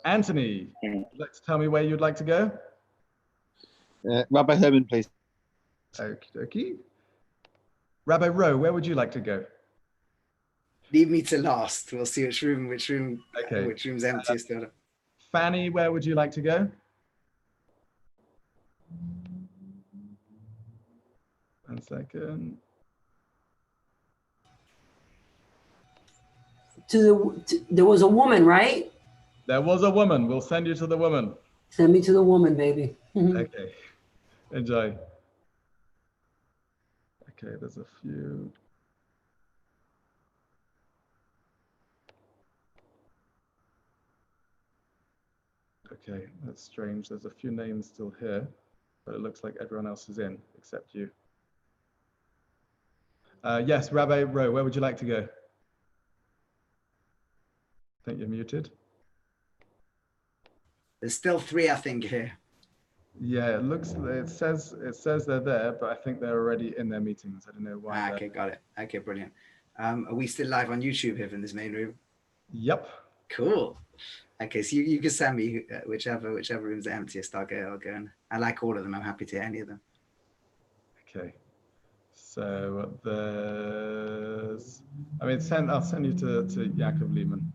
Anthony, would you like to tell me where you'd like to go? Rabbi Herman, please. Okie dokie. Rabbi Rowe, where would you like to go? Leave me to last. We'll see which room's emptiest. Fanny, where would you like to go? One second. There was a woman, right? There was a woman. We'll send you to the woman. Send me to the woman, baby. Okay. Enjoy. Okay, there's a few. Okay, that's strange. There's a few names still here, but it looks like everyone else is in except you. Yes, Rabbi Rowe, where would you like to go? I think you're muted. There's still 3, I think, here. Yeah, it says they're there, but I think they're already in their meetings. I don't know why. Okay, got it. Okay, brilliant. Are we still live on YouTube here in this main room? Yep. Cool. Okay, so you can send me whichever room's the emptiest. I'll go and I like all of them. I'm happy to hear any of them. Okay. So I'll send you to Yaakov Lehman.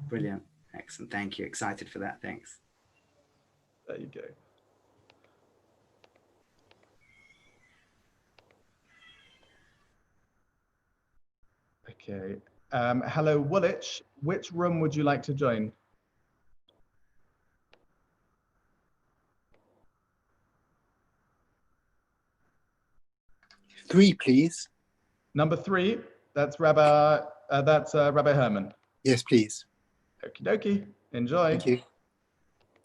Brilliant. Excellent. Thank you. Excited for that. Thanks. There you go. Okay. Hello, Woolwich. Which room would you like to join? Three, please. Number 3. That's Rabbi Herman. Yes, please. Okie dokie. Enjoy. Thank you.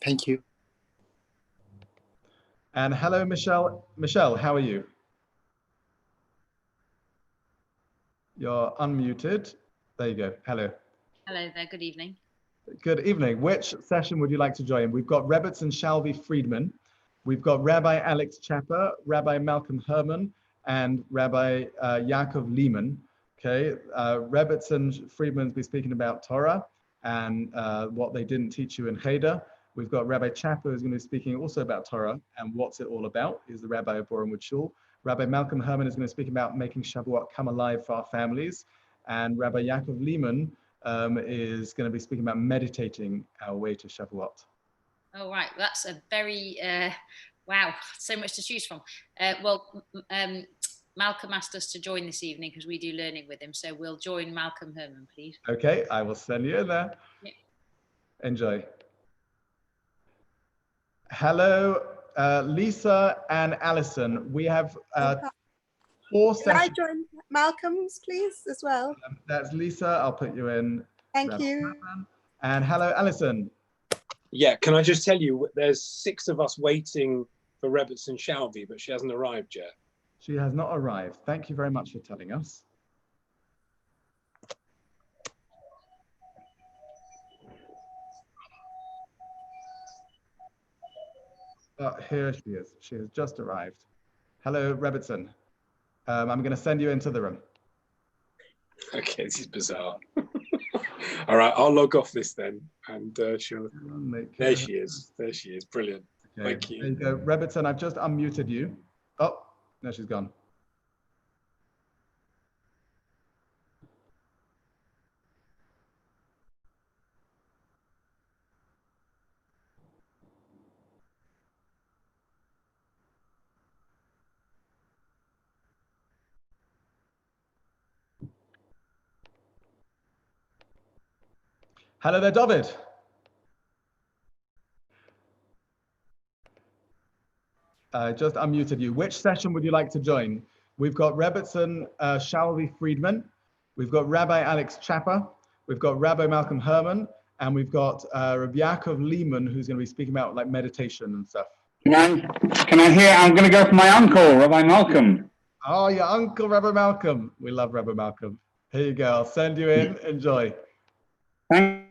Thank you. And hello, Michelle. Michelle, how are you? You're unmuted. There you go. Hello. Hello there. Good evening. Good evening. Which session would you like to join? We've got Rebbetzin Shalvi Friedman. We've got Rabbi Alex Chapper, Rabbi Malcolm Herman, and Rabbi Yaakov Lehman. Okay. Rebbetzin Friedman's be speaking about Torah and what they didn't teach you in Cheder. We've got Rabbi Chapper who's going to be speaking also about Torah and what's it all about. He's the Rabbi of Borehamwood Shul. Rabbi Malcolm Herman is going to speak about making Shavuot come alive for our families. And Rabbi Yaakov Lehman is going to be speaking about meditating our way to Shavuot. Oh, right. That's a very, wow, so much to choose from. Malcolm asked us to join this evening because we do learning with him. So we'll join Malcolm Herman, please. Okay, I will send you in there. Yeah. Enjoy. Hello, Lisa and Alison. We have 4 Can I sessions. join Malcolm's, please, as well? That's Lisa. I'll put you in. Thank you. And hello, Alison. Yeah, can I just tell you, there's 6 of us waiting for Robertson Shalvey, but she hasn't arrived yet. She has not arrived. Thank you very much for telling us. Here she is. She has just arrived. Hello, Robertson. I'm going to send you into the room. Okay, this is bizarre. All right, I'll log off this then, and she'll. There she is. There she is. Brilliant. Okay, Thank you. there you go. Robertson, I've just unmuted you. Oh, no, she's gone. Hello there, David. I just unmuted you. Which session would you like to join? We've got Robertson Shalvey Friedman. We've got Rabbi Alex Chapa. We've got Rabbi Malcolm Herman. And we've got Rabbi Yaakov Lehman, who's going to be speaking about like meditation and stuff. Can I hear? I'm going to go for my uncle, Rabbi Malcolm. Oh, your uncle, Rabbi Malcolm. We love Rabbi Malcolm. Here you go. I'll send you in. Enjoy. Thank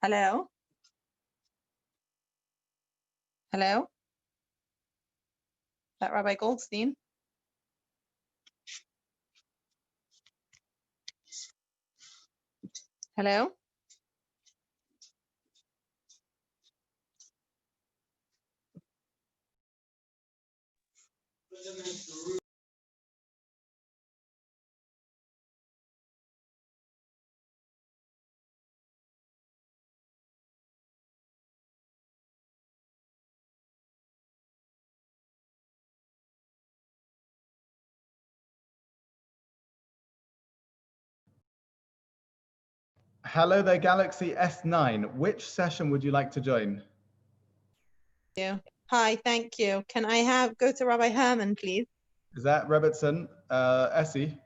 Hello? Hello? Is that Rabbi Goldstein? Hello? Hello there, Galaxy S9. Which session would you like to join? Hi, thank you. Can I go to Rabbi Herman, please? Is that Robertson, Essie?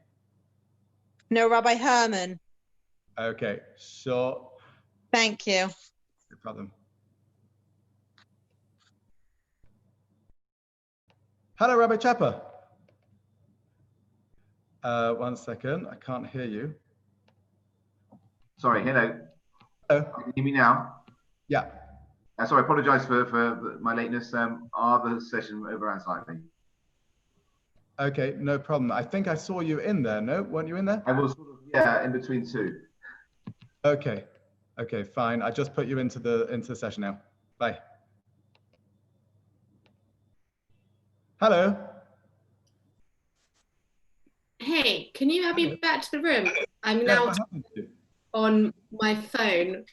No, Rabbi Herman. Okay, sure. Thank you. No problem. Hello, Rabbi Chapa. 1 second, I can't hear you. Sorry, hello. Hello. Can you hear me now? Yeah. Sorry, I apologise for my lateness. Are the session overran slightly? Okay, no problem. I think I saw you in there. No, weren't you in there? I was sort of, yeah, in between 2. Okay. Okay, fine. I just put you into the session now. Bye. Hello. Hey, can you have me back to the room? I'm Yeah, now what happened to you? on my phone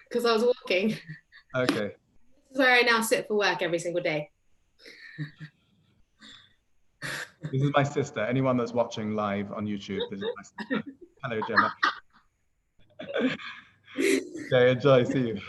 because I was walking. Okay. This is where I now sit for work every single day. This is my sister. Anyone that's watching live on YouTube, this is my sister. Hello, Gemma. Okay, enjoy. See you.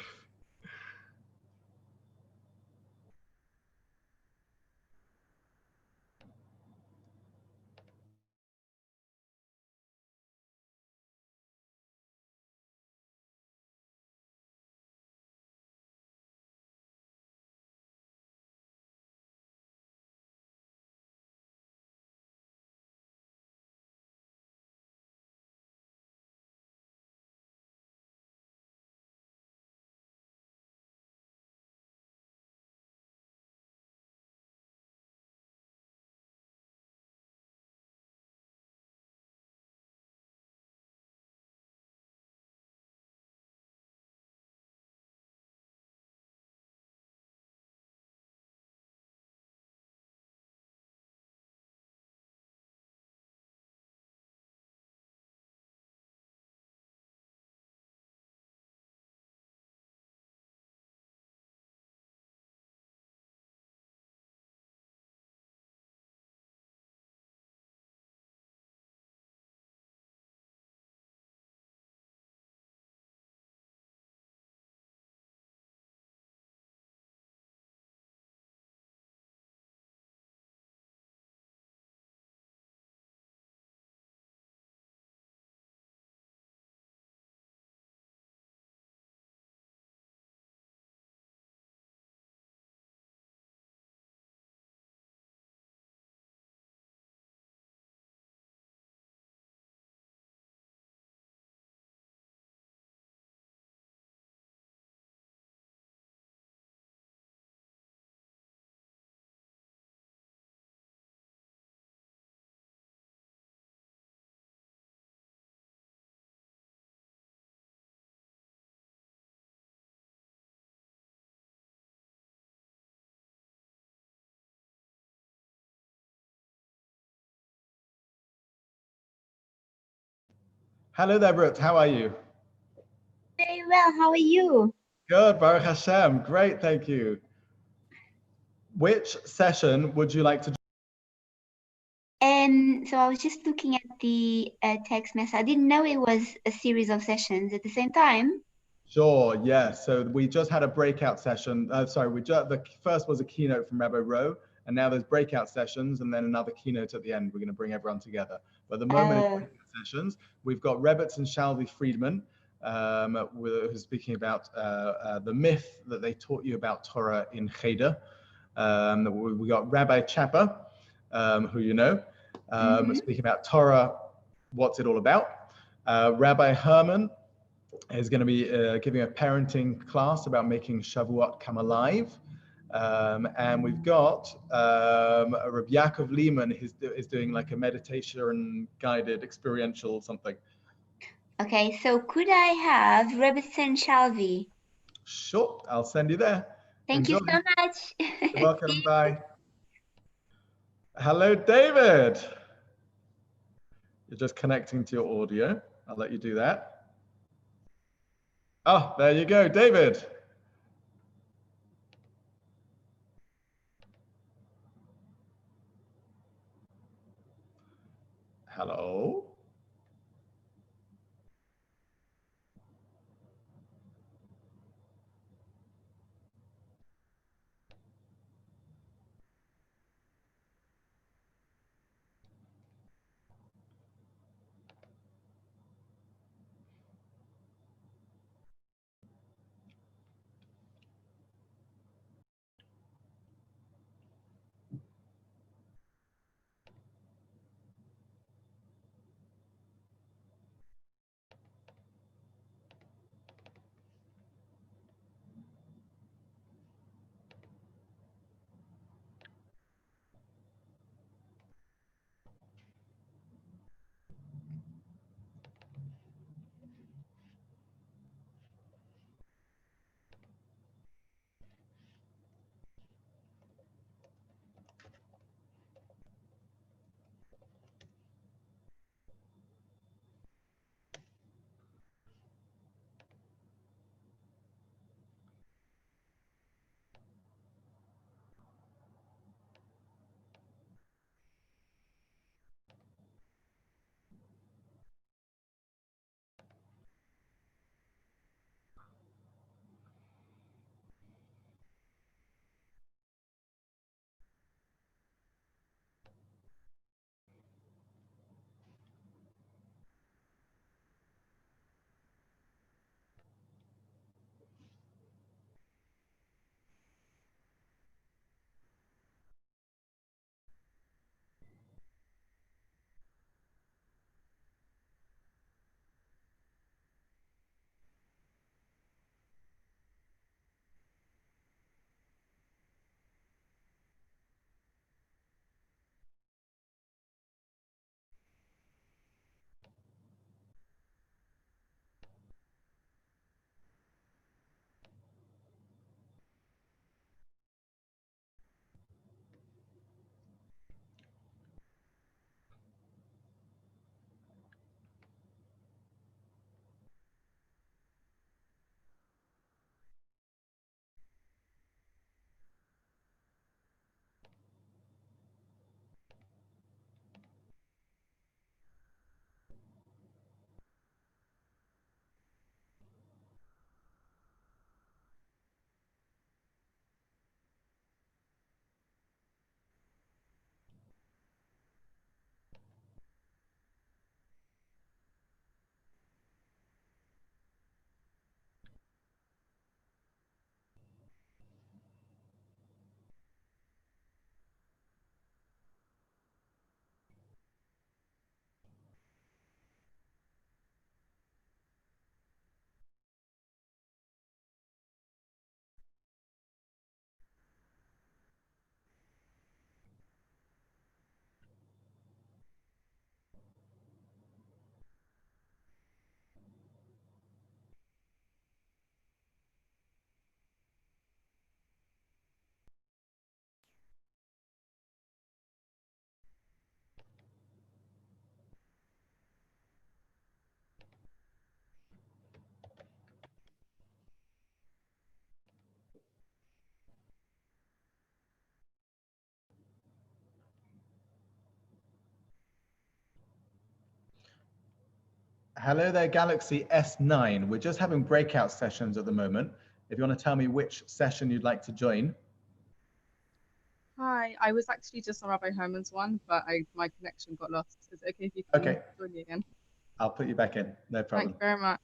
Hello there, Brooke. How are you? Very well. How are you? Good, Baruch Hashem. Great, thank you. Which session would you like to? So I was just looking at the text message. I didn't know it was a series of sessions at the same time. Sure, yeah. So we just had a breakout session. The first was a keynote from Rabbi Rowe, and now there's breakout sessions and then another keynote at the end. We're going to bring everyone together. But at the moment, it's breakout sessions. We've got Rebetz and Shalvi Friedman, who's speaking about the myth that they taught you about Torah in Cheder. We got Rabbi Chapa, who you know, speaking about Torah, what's it all about. Rabbi Herman is going to be giving a parenting class about making Shavuot come alive. And we've got Rabbi Yaakov Lehman is doing like a meditation guided experiential something. Okay, so could I have Rebetz and Shalvi? Sure, I'll send you there. Thank you so much. You're welcome. Bye. Hello, David. You're just connecting to your audio. I'll let you do that. Oh, there you go, David. Hello. Hello there, Galaxy S9. We're just having breakout sessions at the moment. If you want to tell me which session you'd like to join. Hi, I was actually just on Rabbi Herman's one, but my connection got lost. Is it okay if you can join me again? I'll put you back in. No problem. Thanks very much.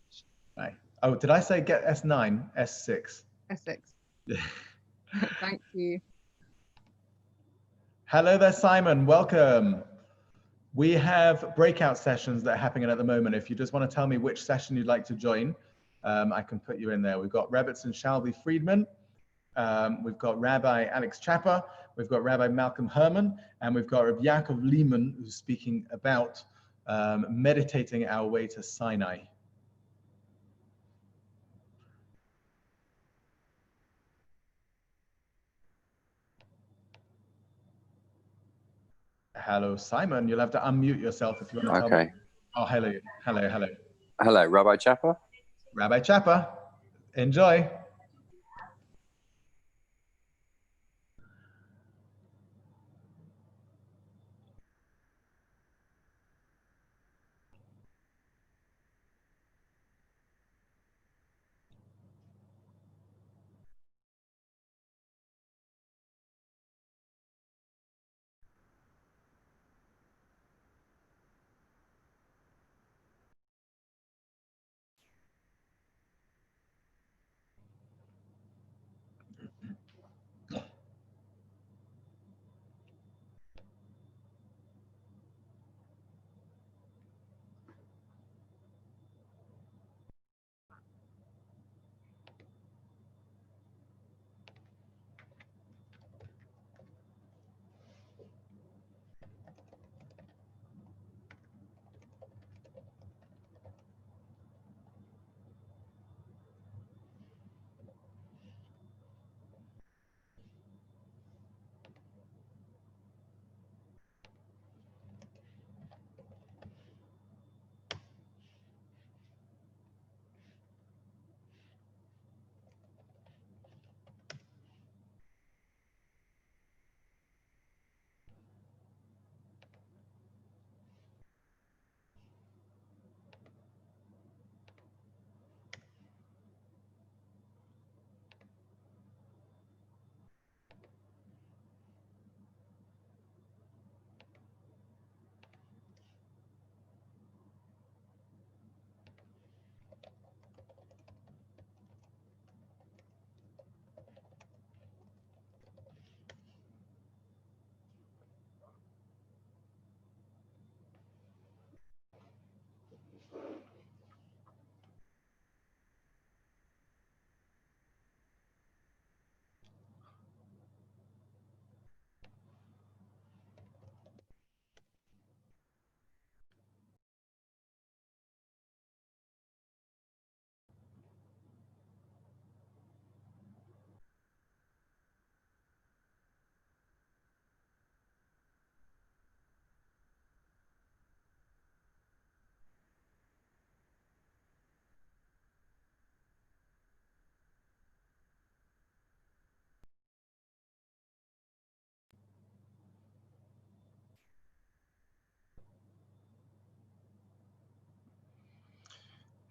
Bye. Oh, did I say get S9? S6. S6. Thank you. Hello there, Simon. Welcome. We have breakout sessions that are happening at the moment. If you just want to tell me which session you'd like to join, I can put you in there. We've got Rebbitzin Shalvi Friedman. We've got Rabbi Alex Chapa. We've got Rabbi Malcolm Herman. And we've got Rabbi Yaakov Lehman, who's speaking about meditating our way to Sinai. Hello, Simon. You'll have to unmute yourself if you want to tell me. Oh, hello. Hello, Rabbi Chapa. Rabbi Chapa, enjoy.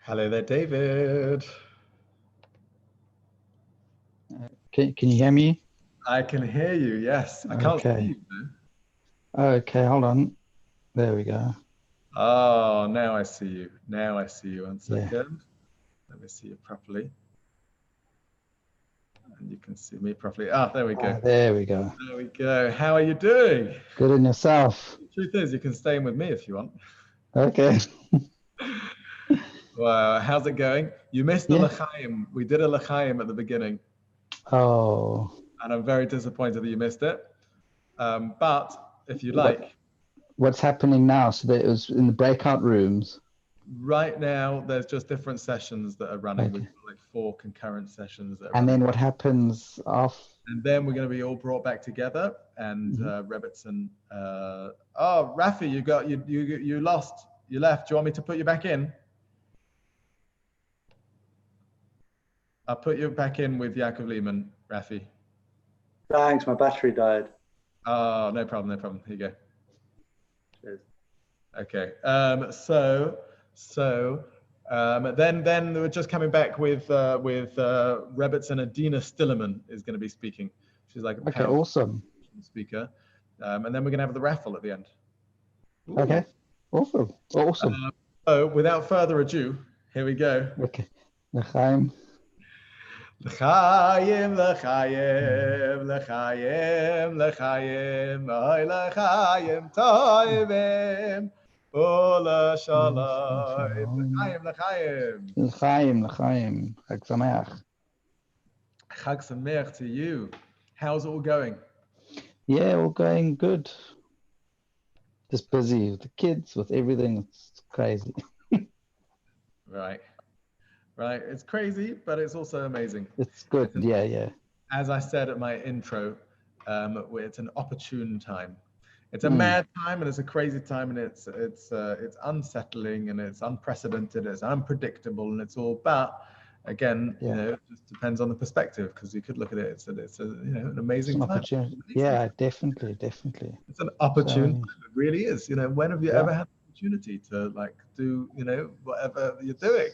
Hello there, David. Can you hear me? I can hear you, yes. I can't see you, though. Okay, hold on. There we go. Oh, now I see you. Now I see you. 1 second. Let me see you properly. And you can see me properly. Ah, there we go. There we go. There we go. How are you doing? Good in yourself. The truth is, you can stay in with me if you want. Okay. Well, how's it going? You missed the L'chaim. We did a L'chaim at the beginning. Oh. And I'm very disappointed that you missed it. But if you like. What's happening now? So that it was in the breakout rooms. Right now, there's just different sessions that are running. We've got like 4 concurrent sessions that are And running. then what happens off? And then we're going to be all brought back together. And Rebbitzin. Oh, Rafi, you lost. You left. Do you want me to put you back in? I'll put you back in with Yaakov Lehman, Rafi. Thanks, my battery died. Oh, no problem, no problem. Here you go. Cheers. Okay, so So then we're just coming back with Rebbits, and Adina Stillerman is going to be speaking. She's like a Okay, powerful awesome. speaker. And then we're going to have the raffle at the end. Ooh. Okay, awesome. So without further ado, here we go. Okay, L'chaim. L'chaim, l'chaim, l'chaim, l'chaim, oy l'chaim toivim, ola shalom, l'chaim, l'chaim. L'chaim. Chag Sameach. Chag Sameach to you. How's it all going? Yeah, all going good. Just busy with the kids, with everything. It's crazy. Right. It's crazy, but it's also amazing. It's good. Yeah. As I said at my intro, it's an opportune time. It's a mad time, and it's a crazy time, and it's unsettling, and it's unprecedented, it's unpredictable, and it's all. But again, it just depends on the perspective, because you could look at it. It's an amazing time. Opportunity. Yeah, definitely. It's an opportunity. It really is. When have you ever had the opportunity to do whatever you're doing?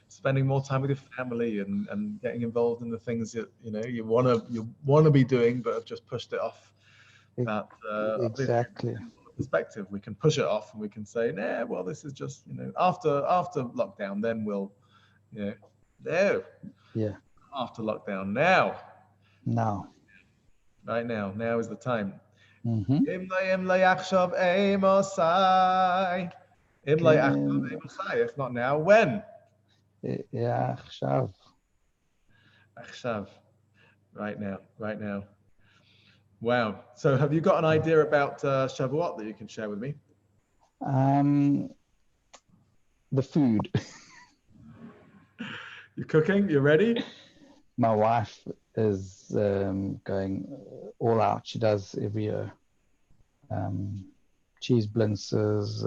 Spending more time with your family and getting involved in the things that you want to be doing, but have just pushed it off. But exactly. Perspective, we can push it off, and we can say, nah, well, this is just after lockdown, then we'll no. Yeah. After lockdown, now. Right now is the time. If not now, when? Yeah, Achshav. Right now. Wow. So have you got an idea about Shavuot that you can share with me? The food. You're cooking? You ready? My wife is going all out. She does every year. Cheese blintzes,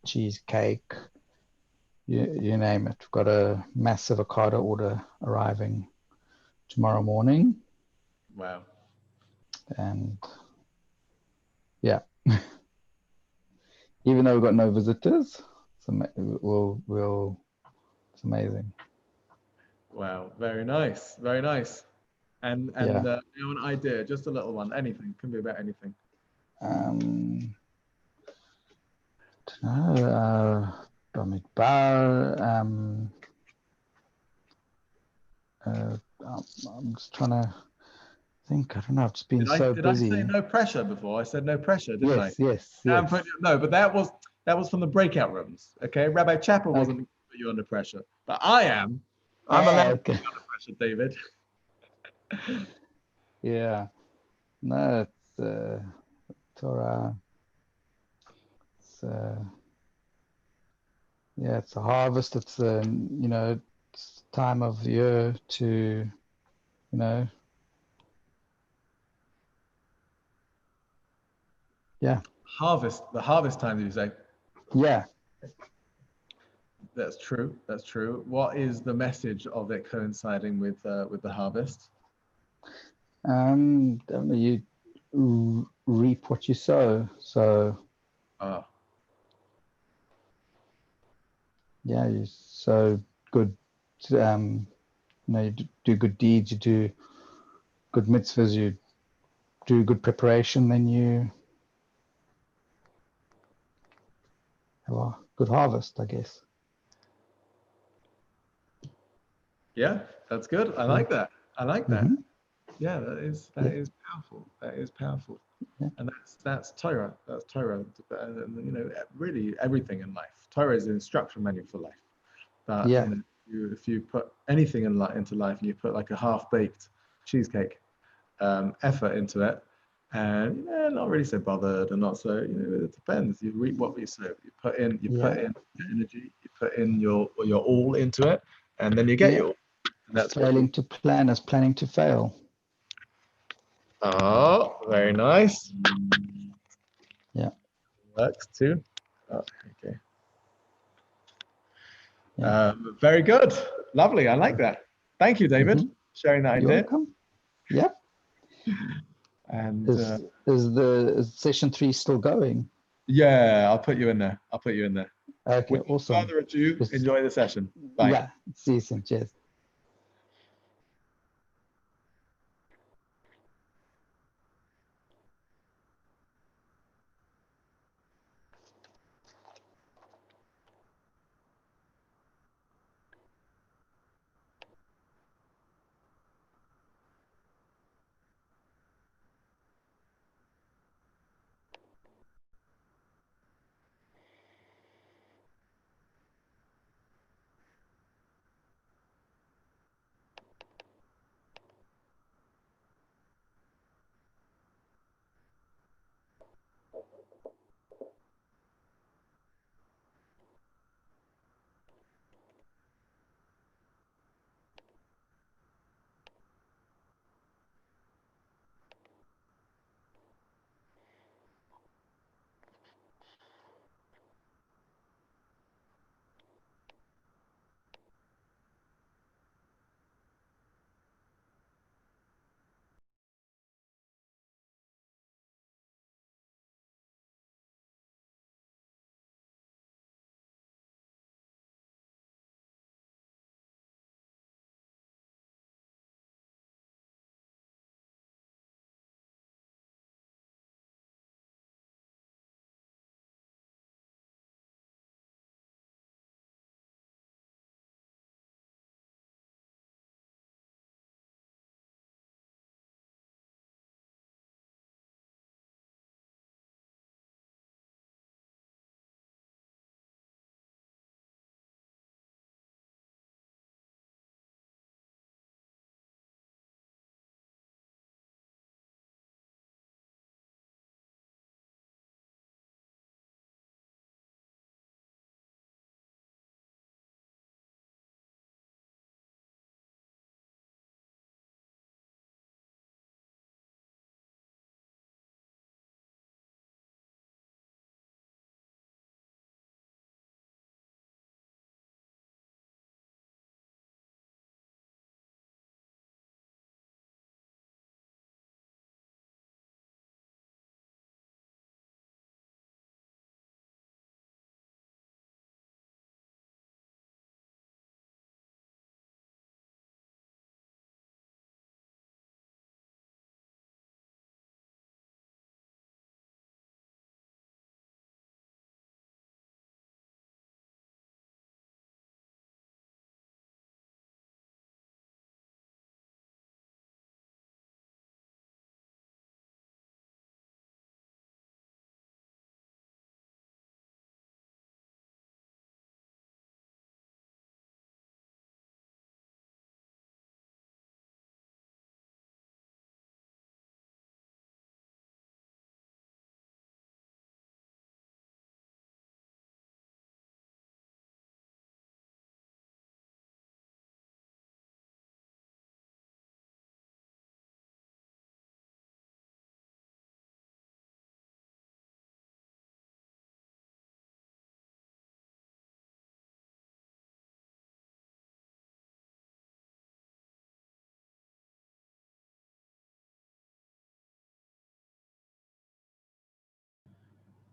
cheesecake, you name it. We've got a massive avocado order arriving tomorrow morning. Wow. And yeah, even though we've got no visitors, it's amazing. Wow, very nice. And an idea, just a little one, anything, can be about anything. Bamidbar. I'm just trying to think. I don't know. I've just been so busy. Did I say no pressure before? I said no pressure, didn't I? Yes. No, but that was from the breakout rooms. Okay, Rabbi Chappell wasn't going to put you under pressure, but I am. I'm allowed to be under pressure, David. Yeah. No, it's Torah. It's a harvest. It's it's time of year to, Harvest. The harvest time, did you say? Yeah. That's true. What is the message of it coinciding with the harvest? You reap what you sow. So. Yeah, you sow good. You do good deeds. You do good mitzvahs. You do good preparation. Then you have a good harvest, I guess. Yeah, that's good. I like that. Mm-hmm. Yeah, that is powerful. That is powerful. Yeah. And that's Torah. That's Torah. And, really everything in life. Torah is the instruction manual for life. But if you put anything into life, and you put like a half-baked cheesecake effort into it, and not really so bothered, and not so it depends. You reap what you sow. You put in energy. You put in your all into it, and then you get your all. And that's failing to plan is planning to fail. Oh, very nice. Yeah. Works too. Oh, okay. Very good. Lovely. I like that. Thank you, David, sharing that idea. You're welcome. Yep. And is session 3 still going? Yeah, I'll put you in there. Okay, Without awesome. further ado, Just- enjoy the session. Bye. Yeah, see you soon. Cheers.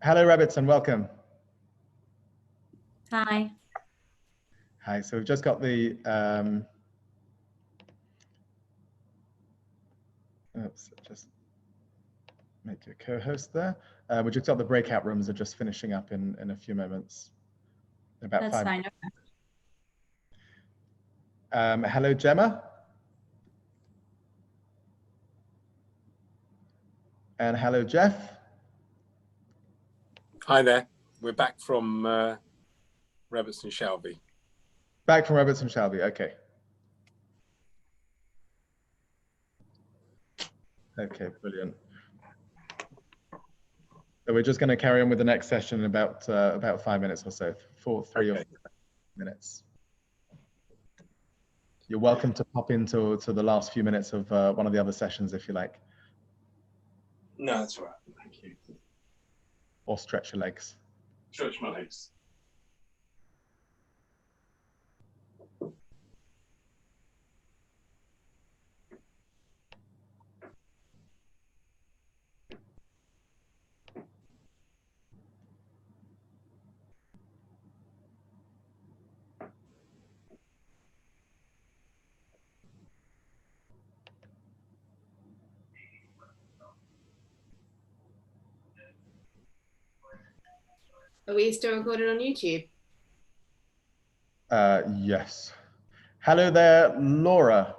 Hello, Rabbits, and welcome. Hi. Hi, so we've just got the, oops, just make you a co-host there. We just got the breakout rooms are just finishing up in a few moments. About That's 5 fine. Okay. Hello, Gemma. And hello, Jeff. Hi there. We're back from Rabbits and Shelby. Back from Rabbits and Shelby, okay. Okay, brilliant. So we're just going to carry on with the next session in about 5 minutes or so, three or 4 minutes. You're welcome to pop into the last few minutes of one of the other sessions if you like. No, that's all right. Thank you. Or stretch your legs. Stretch my legs. Are we still recorded on YouTube? Yes. Hello there, Laura.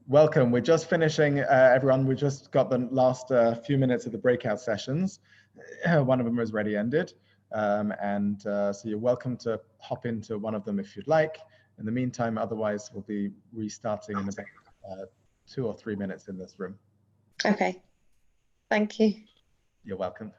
Welcome. We're just finishing, everyone. We just got the last few minutes of the breakout sessions. One of them has already ended. So you're welcome to hop into one of them if you'd like. In the meantime, otherwise, we'll be restarting in about 2 or 3 minutes in this room. Okay. Thank you. You're welcome.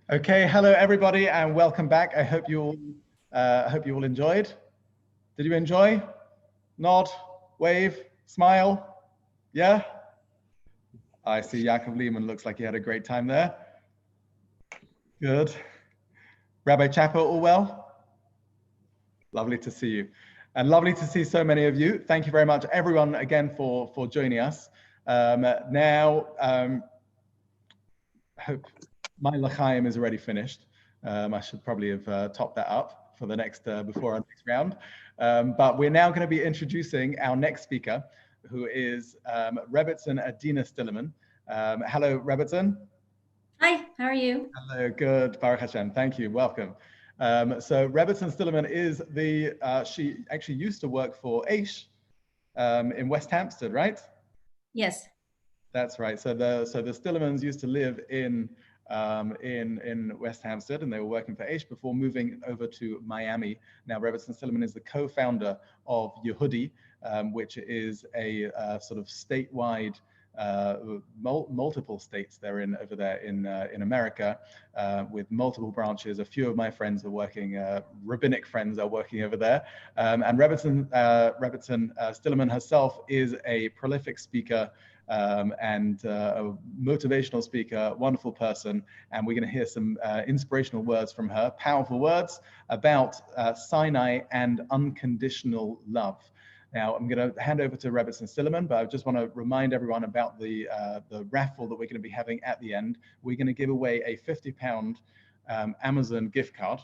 Okay, hello everybody, and welcome back. I hope you all enjoyed. Did you enjoy? Nod, wave, smile. Yeah. I see Jakob Lehman looks like he had a great time there. Good. Rabbi Chapel, all well? Lovely to see you, and lovely to see so many of you. Thank you very much, everyone, again for joining us. I hope my l'chaim is already finished. I should probably have topped that up for the next before our next round. But we're now going to be introducing our next speaker, who is Rebbitzin Adina Stillerman. Hello, Rebbitzin. Hi, how are you? Hello, good. Baruch Hashem. Thank you. Welcome. So Rebbitzin Stillerman is she actually used to work for Aish in West Hampstead, right? Yes. That's right. So the Stillermans used to live in West Hampstead, and they were working for Aish before moving over to Miami. Now, Rebbitzin Stillerman is the co-founder of Yehudi, which is a sort of statewide, multiple states they're in over there in America, with multiple branches. A few of my friends are working, rabbinic friends are working over there. And Rebbitzin Stillerman herself is a prolific speaker, and a motivational speaker, wonderful person, and we're going to hear some inspirational words from her, powerful words about Sinai and unconditional love. Now, I'm going to hand over to Rebbitzin Stillerman, but I just want to remind everyone about the raffle that we're going to be having at the end. We're going to give away a £50 Amazon gift card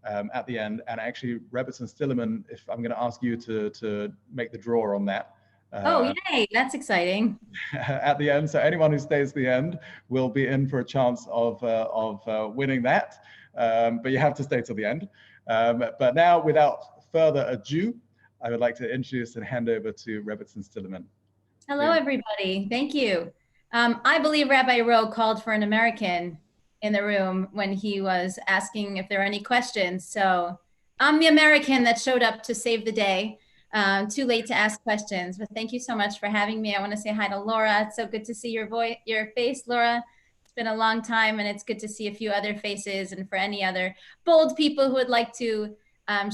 at the end, and actually, Rebbitzin Stillerman, if I'm going to ask you to make the draw on that. Oh, yay, that's exciting. At the end, so anyone who stays to the end will be in for a chance of winning that, but you have to stay till the end. But now, without further ado, I would like to introduce and hand over to Rebbitzin Stillerman. Hello, everybody. Thank you. I believe Rabbi Rowe called for an American in the room when he was asking if there are any questions. So I'm the American that showed up to save the day. Too late to ask questions, but thank you so much for having me. I want to say hi to Laura. It's so good to see your face, Laura. It's been a long time, and it's good to see a few other faces. And for any other bold people who would like to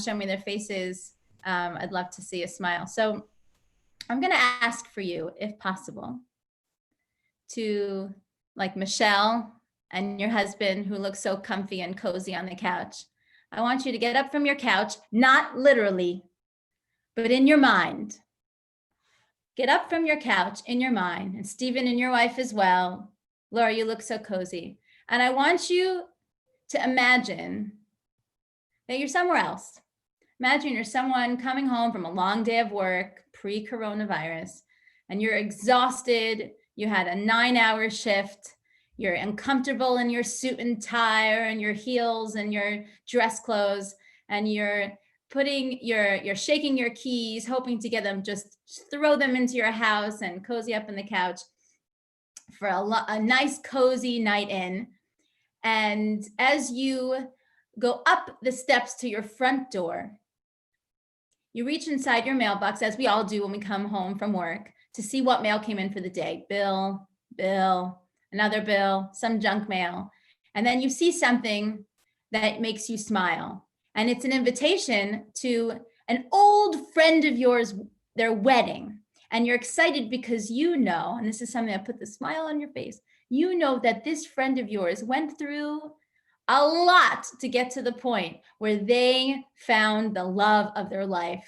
show me their faces, I'd love to see a smile. So I'm going to ask for you, if possible, to, like Michelle and your husband who looks so comfy and cozy on the couch, I want you to get up from your couch, not literally, but in your mind. Get up from your couch in your mind, and Stephen and your wife as well. Laura, you look so cozy. And I want you to imagine that you're somewhere else. Imagine you're someone coming home from a long day of work, pre-coronavirus, and you're exhausted. You had a 9-hour shift. You're uncomfortable in your suit and tie or in your heels and your dress clothes, and you're shaking your keys, hoping to get them, just throw them into your house and cozy up in the couch for a nice cozy night in. And as you go up the steps to your front door, you reach inside your mailbox, as we all do when we come home from work, to see what mail came in for the day. Bill, another bill, some junk mail. And then you see something that makes you smile. And it's an invitation to an old friend of yours, their wedding. And you're excited because you know, and this is something that put the smile on your face, you know that this friend of yours went through a lot to get to the point where they found the love of their life.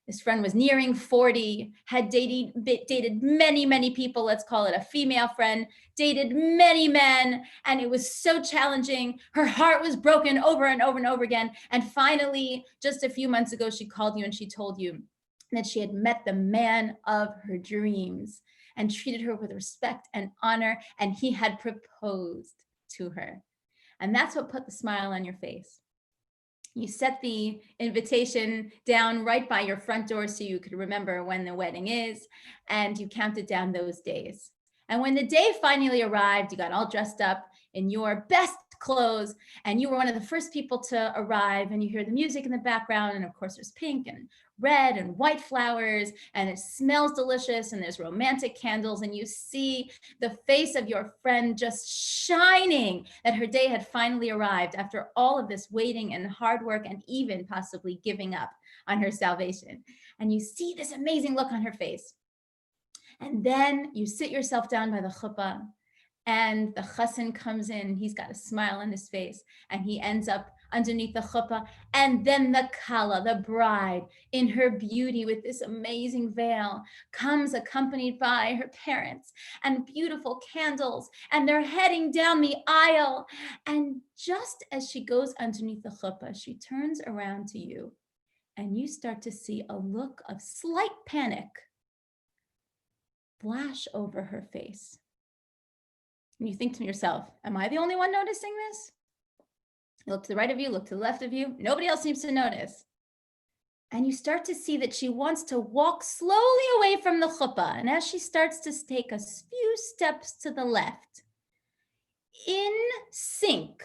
This friend was nearing 40, had dated many, many people, let's call it a female friend, dated many men, and it was so challenging. Her heart was broken over and over and over again. And finally, just a few months ago, she called you and she told you that she had met the man of her dreams and treated her with respect and honor, and he had proposed to her. And that's what put the smile on your face. You set the invitation down right by your front door so you could remember when the wedding is, and you counted down those days. And when the day finally arrived, you got all dressed up in your best clothes, and you were one of the first people to arrive, and you hear the music in the background, and of course there's pink and red and white flowers, and it smells delicious, and there's romantic candles, and you see the face of your friend just shining that her day had finally arrived after all of this waiting and hard work and even possibly giving up on her salvation. And you see this amazing look on her face. And then you sit yourself down by the chuppah, and the chassan comes in, he's got a smile on his face, and he ends up underneath the chuppah. And then the kala, the bride, in her beauty with this amazing veil, comes accompanied by her parents and beautiful candles, and they're heading down the aisle. And just as she goes underneath the chuppah, she turns around to you, and you start to see a look of slight panic flash over her face. And you think to yourself, am I the only one noticing this? You look to the right of you, look to the left of you. Nobody else seems to notice. And you start to see that she wants to walk slowly away from the chuppah. And as she starts to take a few steps to the left, in sync,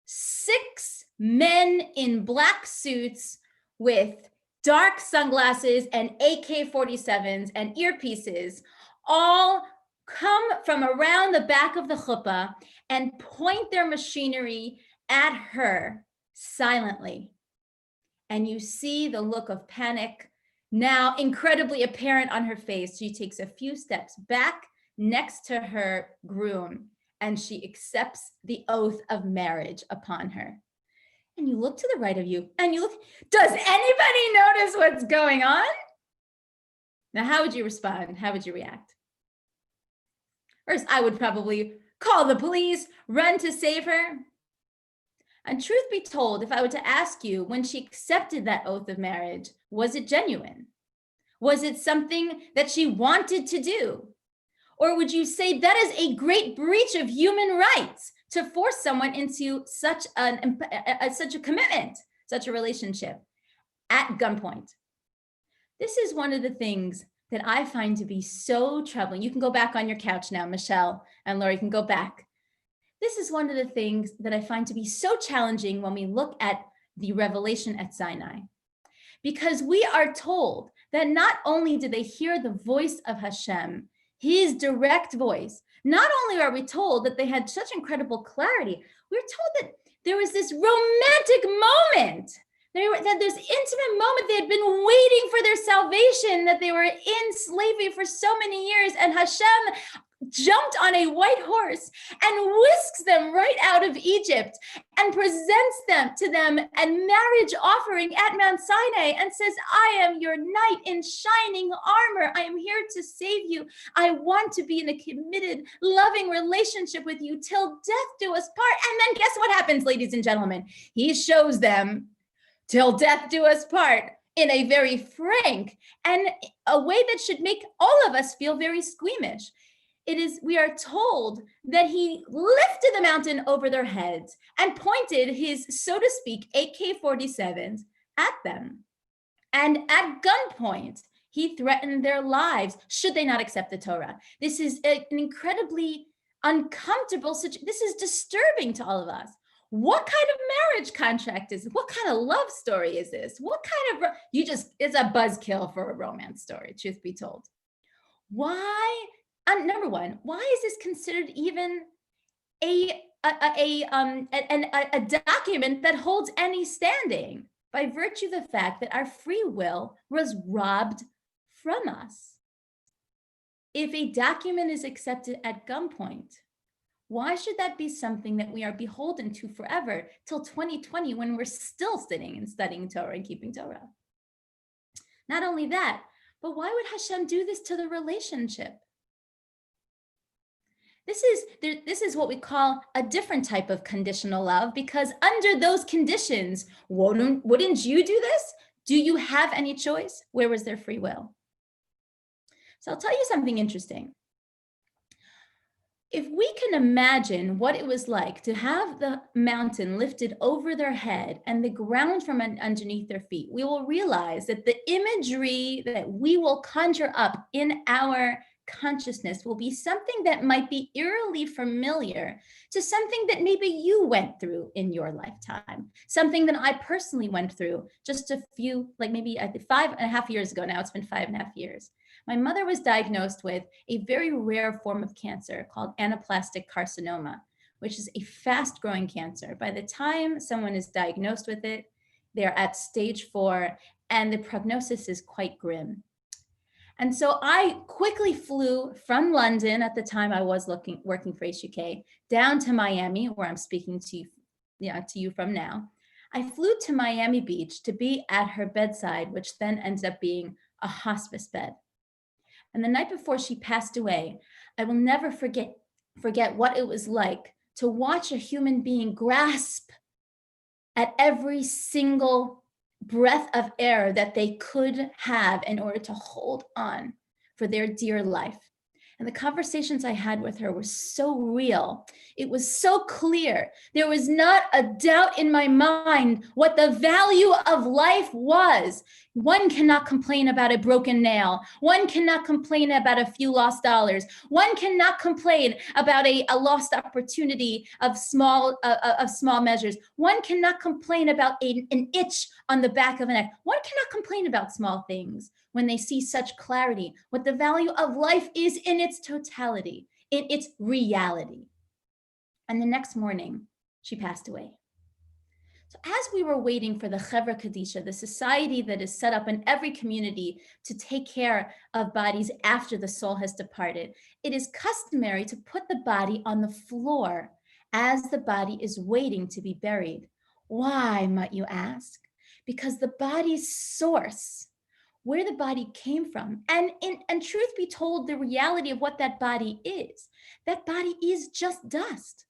6 men in black suits with dark sunglasses and AK-47s and earpieces all come from around the back of the chuppah and point their machinery at her silently. And you see the look of panic now incredibly apparent on her face. She takes a few steps back next to her groom, and she accepts the oath of marriage upon her. And you look to the right of you and you look, does anybody notice what's going on? Now, how would you respond? How would you react? First, I would probably call the police, run to save her. And truth be told, if I were to ask you when she accepted that oath of marriage, was it genuine? Was it something that she wanted to do? Or would you say that is a great breach of human rights to force someone into such a commitment, such a relationship at gunpoint? This is one of the things that I find to be so troubling. You can go back on your couch now, Michelle and Laurie can go back. This is one of the things that I find to be so challenging when we look at the revelation at Sinai. Because we are told that not only do they hear the voice of Hashem, his direct voice, not only are we told that they had such incredible clarity, we're told that there was this romantic moment. That this intimate moment, they had been waiting for their salvation, that they were in slavery for so many years, and Hashem jumped on a white horse and whisks them right out of Egypt and presents them to them a marriage offering at Mount Sinai and says, I am your knight in shining armor. I am here to save you. I want to be in a committed, loving relationship with you till death do us part. And then guess what happens, ladies and gentlemen? He shows them till death do us part in a very frank and a way that should make all of us feel very squeamish. We are told that he lifted the mountain over their heads and pointed his, so to speak, AK-47s at them. And at gunpoint, he threatened their lives should they not accept the Torah. This is an incredibly uncomfortable situation. This is disturbing to all of us. What kind of marriage contract is it? What kind of love story is this? What kind of, it's a buzzkill for a romance story, truth be told. Why? Number one, why is this considered even a document that holds any standing? By virtue of the fact that our free will was robbed from us. If a document is accepted at gunpoint, why should that be something that we are beholden to forever till 2020 when we're still sitting and studying Torah and keeping Torah? Not only that, but why would Hashem do this to the relationship? This is what we call a different type of conditional love, because under those conditions, wouldn't you do this? Do you have any choice? Where was their free will? So I'll tell you something interesting. If we can imagine what it was like to have the mountain lifted over their head and the ground from underneath their feet, we will realize that the imagery that we will conjure up in our consciousness will be something that might be eerily familiar to something that maybe you went through in your lifetime, something that I personally went through just a few, like maybe 5.5 years ago now. It's been 5.5 years. My mother was diagnosed with a very rare form of cancer called anaplastic carcinoma, which is a fast-growing cancer. By the time someone is diagnosed with it, they're at stage 4, and the prognosis is quite grim. And so I quickly flew from London, at the time I was working for HUK, down to Miami, where I'm speaking to you from now. I flew to Miami Beach to be at her bedside, which then ended up being a hospice bed. And the night before she passed away, I will never forget what it was like to watch a human being grasp at every single breath of air that they could have in order to hold on for their dear life. And the conversations I had with her were so real. It was so clear. There was not a doubt in my mind what the value of life was. One cannot complain about a broken nail. One cannot complain about a few lost dollars. One cannot complain about a lost opportunity of small measures. One cannot complain about an itch on the back of a neck. One cannot complain about small things when they see such clarity, what the value of life is in its totality, in its reality. And the next morning, she passed away. So as we were waiting for the Chevra Kadisha, the society that is set up in every community to take care of bodies after the soul has departed, it is customary to put the body on the floor as the body is waiting to be buried. Why, might you ask? Because the body's source, where the body came from, and truth be told, the reality of what that body is just dust.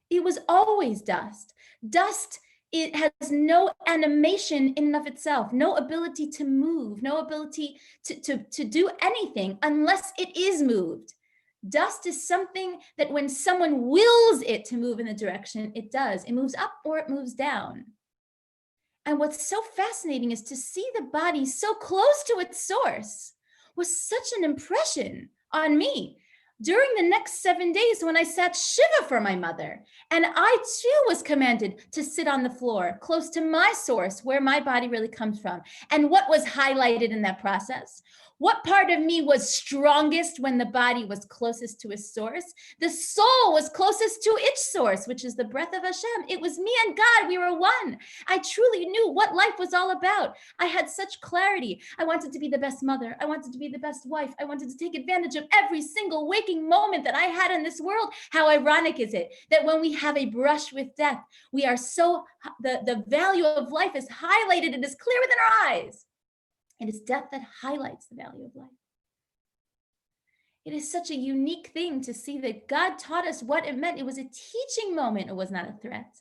It was always dust. Dust, it has no animation in and of itself, no ability to move, no ability to do anything unless it is moved. Dust is something that when someone wills it to move in the direction it does, it moves up or it moves down. And what's so fascinating is to see the body so close to its source, was such an impression on me. During the next 7 days, when I sat Shiva for my mother, and I too was commanded to sit on the floor close to my source, where my body really comes from. And what was highlighted in that process? What part of me was strongest when the body was closest to its source? The soul was closest to its source, which is the breath of Hashem. It was me and God. We were one. I truly knew what life was all about. I had such clarity. I wanted to be the best mother. I wanted to be the best wife. I wanted to take advantage of every single waking moment that I had in this world. How ironic is it that when we have a brush with death, we are so, the value of life is highlighted and is clear within our eyes. It is death that highlights the value of life. It is such a unique thing to see that God taught us what it meant. It was a teaching moment. It was not a threat.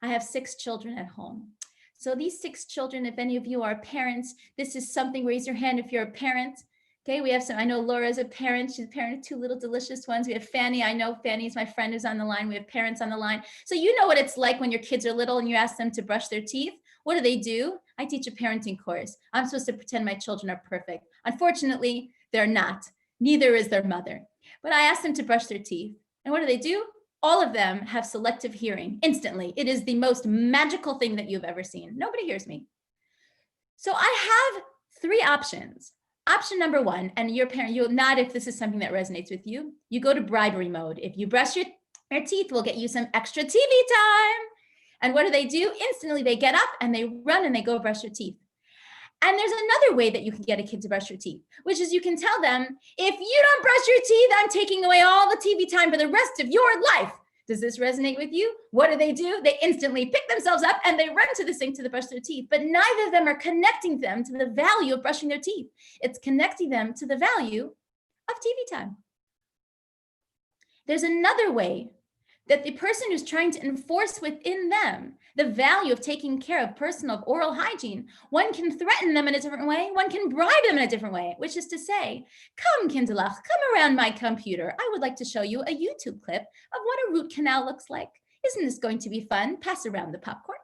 I have 6 children at home. So these 6 children, if any of you are parents, this is something, raise your hand if you're a parent. Okay, we have some, I know Laura's a parent. She's a parent of 2 little delicious ones. We have Fanny. I know Fanny's my friend who's on the line. We have parents on the line. So you know what it's like when your kids are little and you ask them to brush their teeth. What do? I teach a parenting course. I'm supposed to pretend my children are perfect. Unfortunately, they're not. Neither is their mother. But I ask them to brush their teeth. And what do? All of them have selective hearing instantly. It is the most magical thing that you've ever seen. Nobody hears me. So I have 3 options. Option number 1, and your parent, you'll nod if this is something that resonates with you. You go to bribery mode. If you brush your teeth, we'll get you some extra TV time. And what do? Instantly, they get up and they run and they go brush their teeth. And there's another way that you can get a kid to brush your teeth, which is you can tell them, if you don't brush your teeth, I'm taking away all the TV time for the rest of your life. Does this resonate with you? What do? They instantly pick themselves up and they run to the sink to brush their teeth. But neither of them are connecting them to the value of brushing their teeth. It's connecting them to the value of TV time. There's another way that the person who's trying to enforce within them the value of taking care of personal oral hygiene, one can threaten them in a different way, one can bribe them in a different way, which is to say, come Kindelach, come around my computer. I would like to show you a YouTube clip of what a root canal looks like. Isn't this going to be fun? Pass around the popcorn.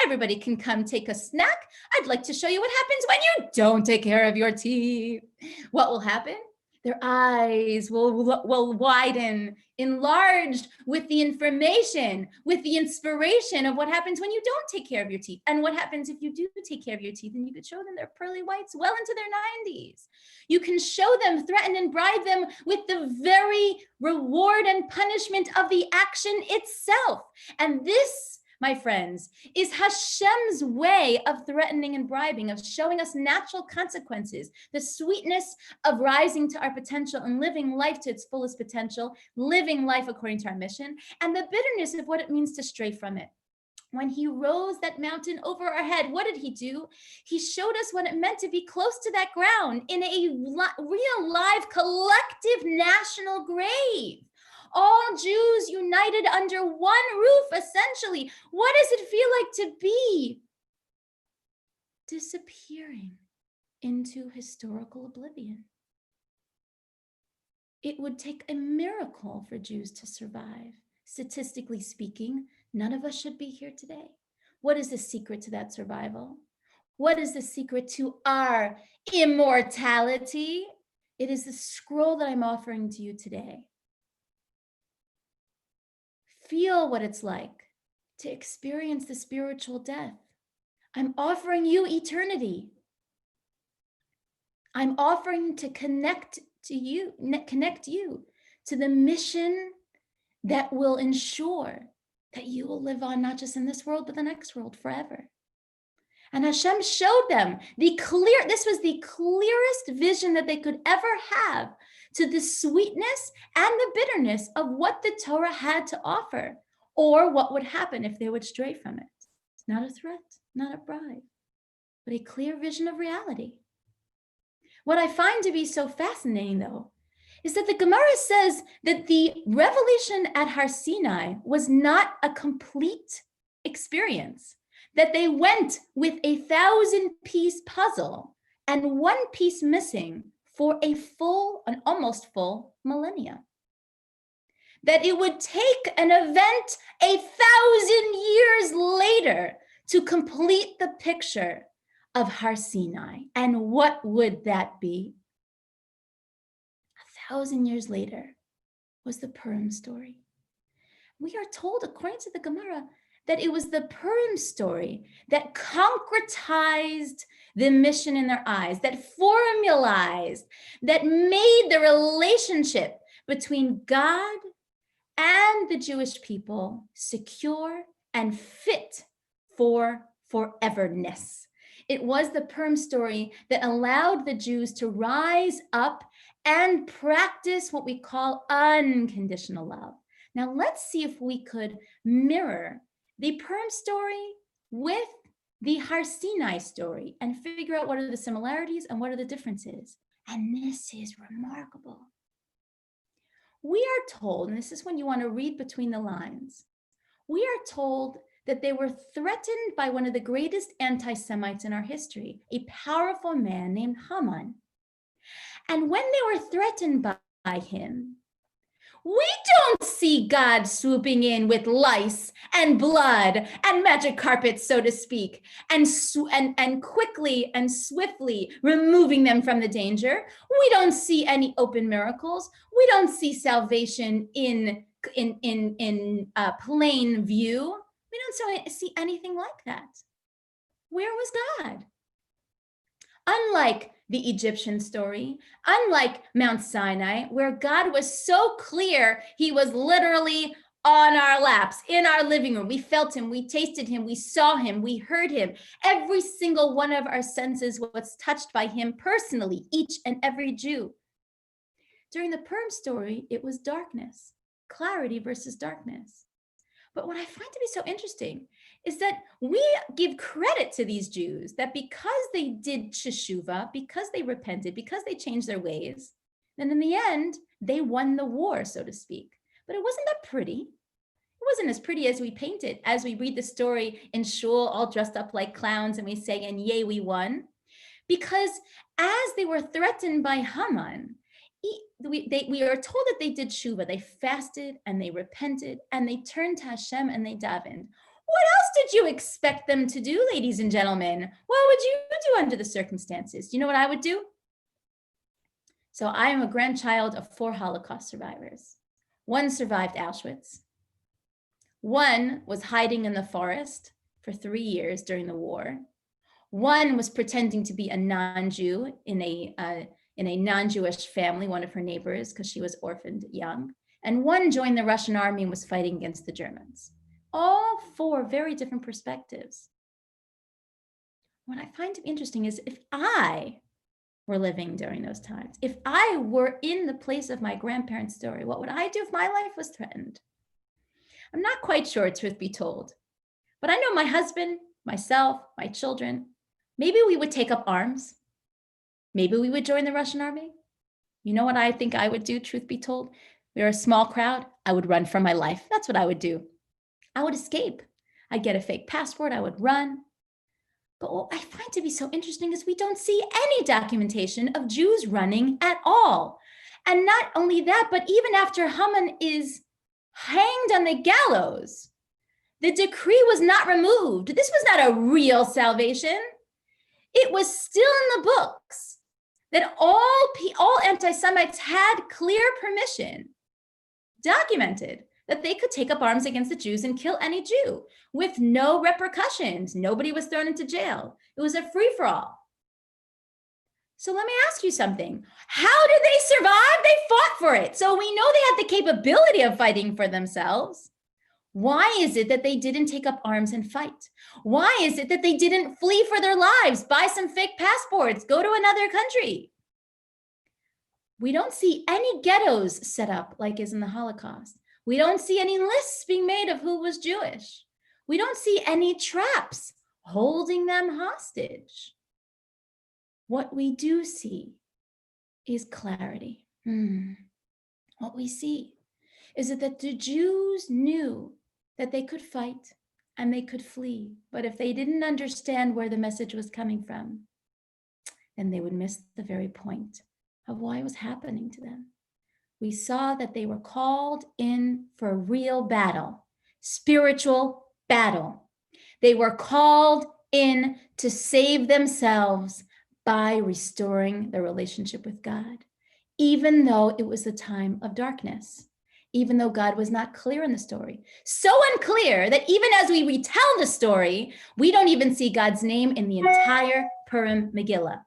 Everybody can come take a snack. I'd like to show you what happens when you don't take care of your teeth. What will happen? Their eyes will widen, enlarged with the information, with the inspiration of what happens when you don't take care of your teeth. And what happens if you do take care of your teeth, and you could show them their pearly whites well into their 90s. You can show them, threaten and bribe them with the very reward and punishment of the action itself. And this, my friends, is Hashem's way of threatening and bribing, of showing us natural consequences, the sweetness of rising to our potential and living life to its fullest potential, living life according to our mission, and the bitterness of what it means to stray from it. When he rose that mountain over our head, what did he do? He showed us what it meant to be close to that ground in a real live collective national grave. All Jews united under one roof, essentially. What does it feel like to be disappearing into historical oblivion? It would take a miracle for Jews to survive. Statistically speaking, none of us should be here today. What is the secret to that survival? What is the secret to our immortality? It is the scroll that I'm offering to you today. Feel what it's like to experience the spiritual death. I'm offering you eternity. I'm offering to connect you to the mission that will ensure that you will live on not just in this world, but the next world forever. And Hashem showed them this was the clearest vision that they could ever have to the sweetness and the bitterness of what the Torah had to offer, or what would happen if they would stray from it. Not a threat, not a bribe, but a clear vision of reality. What I find to be so fascinating, though, is that the Gemara says that the revelation at Har Sinai was not a complete experience, that they went with a 1,000-piece puzzle and one piece missing for an almost full millennia. That it would take an event 1,000 years later to complete the picture of Har Sinai. And what would that be? 2,000 years later was the Purim story. We are told, according to the Gemara, that it was the Purim story that concretized the mission in their eyes, that formalized, that made the relationship between God and the Jewish people secure and fit for foreverness. It was the Purim story that allowed the Jews to rise up and practice what we call unconditional love. Now let's see if we could mirror the Purim story with the Har Sinai story and figure out what are the similarities and what are the differences. And this is remarkable. We are told, and this is when you want to read between the lines, we are told that they were threatened by one of the greatest anti-Semites in our history, a powerful man named Haman. And when they were threatened by him, we don't see God swooping in with lice and blood and magic carpets, so to speak, and quickly and swiftly removing them from the danger. We don't see any open miracles. We don't see salvation in plain view. We don't see anything like that. Where was God? Unlike the Egyptian story, unlike Mount Sinai, where God was so clear, he was literally on our laps, in our living room. We felt him, we tasted him, we saw him, we heard him. Every single one of our senses was touched by him personally, each and every Jew. During the Purim story, it was darkness, clarity versus darkness. But what I find to be so interesting is that we give credit to these Jews that because they did teshuvah, because they repented, because they changed their ways, then in the end, they won the war, so to speak. But it wasn't that pretty. It wasn't as pretty as we paint it, as we read the story in shul, all dressed up like clowns, and we say, and yay, we won. Because as they were threatened by Haman, we are told that they did teshuvah. They fasted and they repented and they turned to Hashem and they davened. What else did you expect them to do, ladies and gentlemen? What would you do under the circumstances? Do you know what I would do? So I am a grandchild of 4 Holocaust survivors. One survived Auschwitz. One was hiding in the forest for 3 years during the war. One was pretending to be a non-Jew in a non-Jewish family, one of her neighbors, because she was orphaned young. And one joined the Russian army and was fighting against the Germans. All 4 very different perspectives. What I find interesting is if I were living during those times, if I were in the place of my grandparents' story, what would I do if my life was threatened? I'm not quite sure, truth be told, but I know my husband, myself, my children, maybe we would take up arms. Maybe we would join the Russian army. You know what I think I would do, truth be told? We're a small crowd. I would run for my life. That's what I would do. I would escape. I'd get a fake passport. I would run. But what I find to be so interesting is we don't see any documentation of Jews running at all. And not only that, but even after Haman is hanged on the gallows, the decree was not removed. This was not a real salvation. It was still in the books that all anti-Semites had clear permission, documented, that they could take up arms against the Jews and kill any Jew with no repercussions. Nobody was thrown into jail. It was a free-for-all. So let me ask you something. How did they survive? They fought for it. So we know they had the capability of fighting for themselves. Why is it that they didn't take up arms and fight? Why is it that they didn't flee for their lives, buy some fake passports, go to another country? We don't see any ghettos set up like is in the Holocaust. We don't see any lists being made of who was Jewish. We don't see any traps holding them hostage. What we do see is clarity. What we see is that the Jews knew that they could fight and they could flee, but if they didn't understand where the message was coming from, then they would miss the very point of why it was happening to them. We saw that they were called in for real battle, spiritual battle. They were called in to save themselves by restoring their relationship with God. even though it was a time of darkness, even though God was not clear in the story. So unclear that even as we retell the story, we don't even see God's name in the entire Purim Megillah.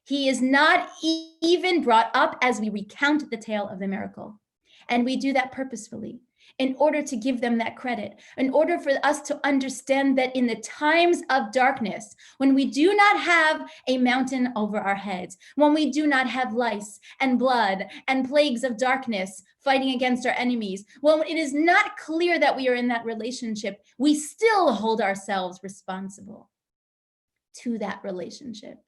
He is not even brought up as we recount the tale of the miracle. And we do that purposefully in order to give them that credit, in order for us to understand that in the times of darkness, when we do not have a mountain over our heads, when we do not have lice and blood and plagues of darkness fighting against our enemies, when it is not clear that we are in that relationship, we still hold ourselves responsible to that relationship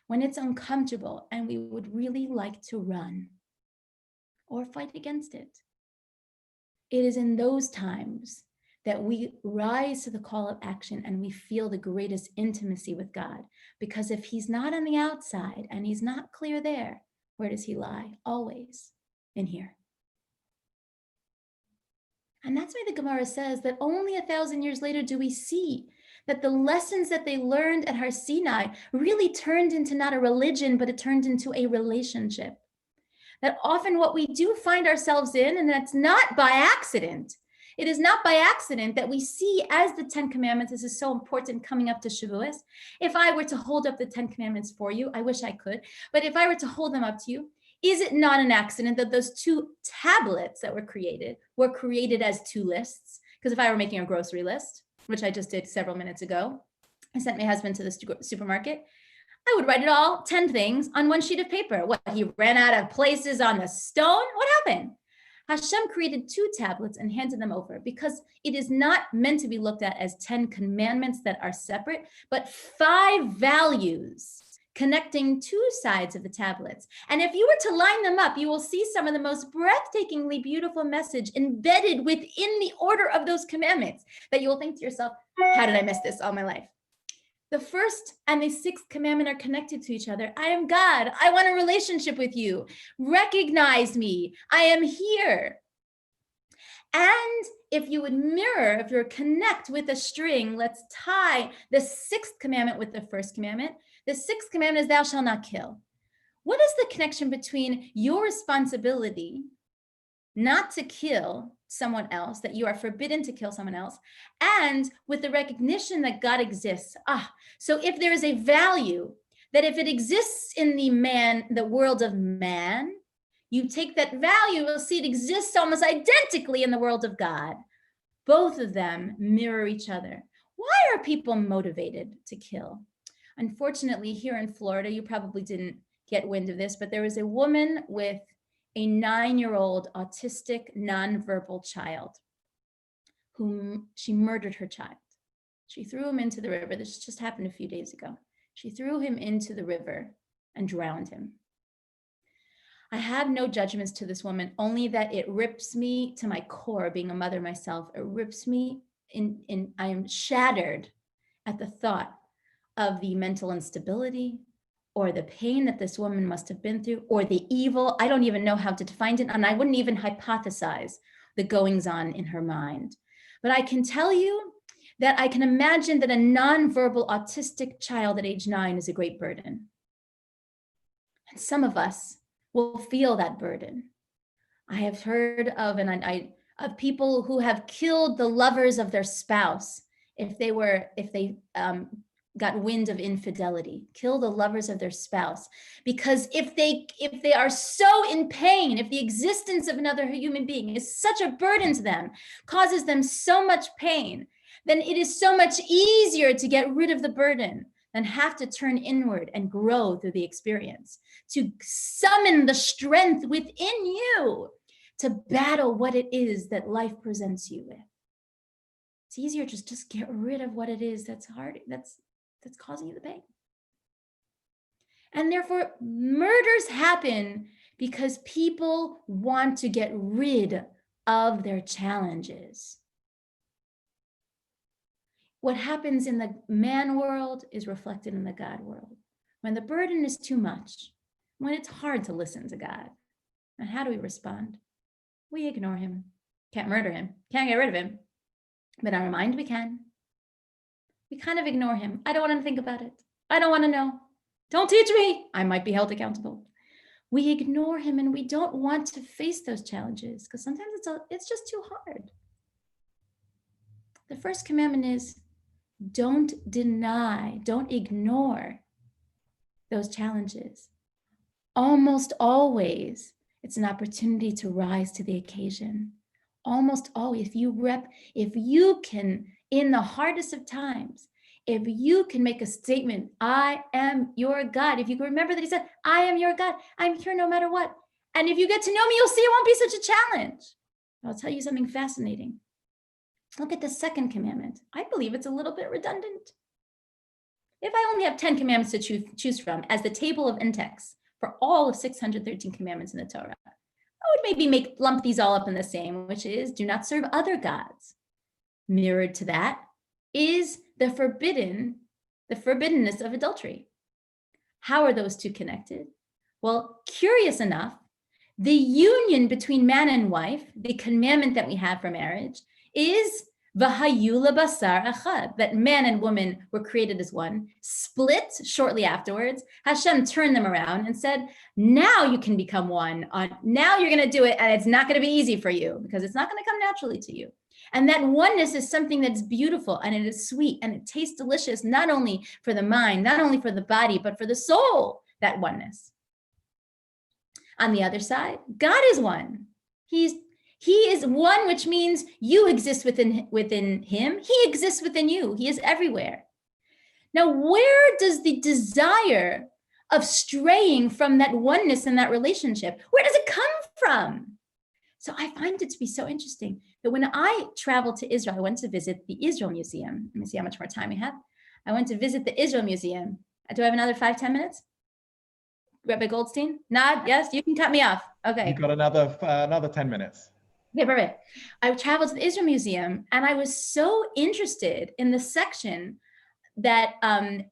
when it's uncomfortable and we would really like to run or fight against it. It is in those times that we rise to the call of action and we feel the greatest intimacy with God. Because if he's not on the outside and he's not clear there, where does he lie? Always in here. And that's why the Gemara says that only 1,000 years later do we see that the lessons that they learned at Har Sinai really turned into not a religion, but it turned into a relationship. That often what we do find ourselves in, and that's not by accident. It is not by accident that we see as the 10 Commandments, this is so important coming up to Shavuot. If I were to hold up the 10 Commandments for you, I wish I could, but if I were to hold them up to you, is it not an accident that those 2 tablets that were created as 2 lists? Because if I were making a grocery list, which I just did several minutes ago, I sent my husband to the supermarket, I would write it all, 10 things on 1 sheet of paper. What, he ran out of places on the stone? What happened? Hashem created 2 tablets and handed them over because it is not meant to be looked at as 10 commandments that are separate, but 5 values connecting 2 sides of the tablets. And if you were to line them up, you will see some of the most breathtakingly beautiful message embedded within the order of those commandments that you will think to yourself, how did I miss this all my life? The 1st and the 6th commandment are connected to each other. I am God. I want a relationship with you. Recognize me. I am here. And if you would mirror, if you connect with a string, let's tie the 6th commandment with the 1st commandment. The 6th commandment is thou shalt not kill. What is the connection between your responsibility not to kill someone else, that you are forbidden to kill someone else, and with the recognition that God exists? So if there is a value that if it exists in the world of man, you take that value, you'll see it exists almost identically in the world of God. Both of them mirror each other. Why are people motivated to kill? Unfortunately, here in Florida, you probably didn't get wind of this, but there was a woman with a 9-year-old autistic nonverbal child whom she murdered her child. She threw him into the river. This just happened a few days ago. She threw him into the river and drowned him. I have no judgments to this woman, only that it rips me to my core, being a mother myself. It rips me I am shattered at the thought of the mental instability, or the pain that this woman must have been through, or the evil. I don't even know how to define it, and I wouldn't even hypothesize the goings on in her mind. But I can tell you that I can imagine that a nonverbal autistic child at age 9 is a great burden. And some of us will feel that burden. I have heard of, of people who have killed the lovers of their spouse if they got wind of infidelity, kill the lovers of their spouse. Because if they are so in pain, if the existence of another human being is such a burden to them, causes them so much pain, then it is so much easier to get rid of the burden than have to turn inward and grow through the experience, to summon the strength within you to battle what it is that life presents you with. It's easier to just get rid of what it is that's hard, that's causing you the pain. And therefore, murders happen because people want to get rid of their challenges. What happens in the man world is reflected in the God world. When the burden is too much, when it's hard to listen to God, and how do we respond? We ignore him. Can't murder him, can't get rid of him, but in our mind we can. We kind of ignore him. I don't want to think about it. I don't want to know. Don't teach me. I might be held accountable. we ignore him and we don't want to face those challenges because sometimes it's just too hard. The first commandment is don't deny, don't ignore those challenges. Almost always, it's an opportunity to rise to the occasion. Almost always, if you can, in the hardest of times, if you can make a statement, I am your God. If you can remember that he said, I am your God, I'm here no matter what. And if you get to know me, you'll see it won't be such a challenge. I'll tell you something fascinating. Look at the second commandment. I believe it's a little bit redundant. If I only have 10 commandments to choose from as the table of index for all of 613 commandments in the Torah, I would maybe lump these all up in the same, which is do not serve other gods. Mirrored to that is the forbiddenness of adultery. How are those two connected? Well, curious enough, the union between man and wife, the commandment that we have for marriage, is v'hayu lebasar echad, that man and woman were created as one, split shortly afterwards. Hashem turned them around and said, now you can become one. Now you're going to do it, and it's not going to be easy for you because it's not going to come naturally to you. And that oneness is something that's beautiful, and it is sweet, and it tastes delicious, not only for the mind, not only for the body, but for the soul, that oneness. On the other side, God is one. He is one, which means you exist within him. He exists within you. He is everywhere. Now, where does the desire of straying from that oneness and that relationship, where does it come from? So I find it to be so interesting that when I traveled to Israel, I went to visit the Israel Museum. Let me see how much more time we have. I went to visit the Israel Museum. Do I have another 5-10 minutes? Rabbi Goldstein? Nod? Yes, you can cut me off. Okay. You've got another 10 minutes. Okay, perfect. I traveled to the Israel Museum and I was so interested in the section that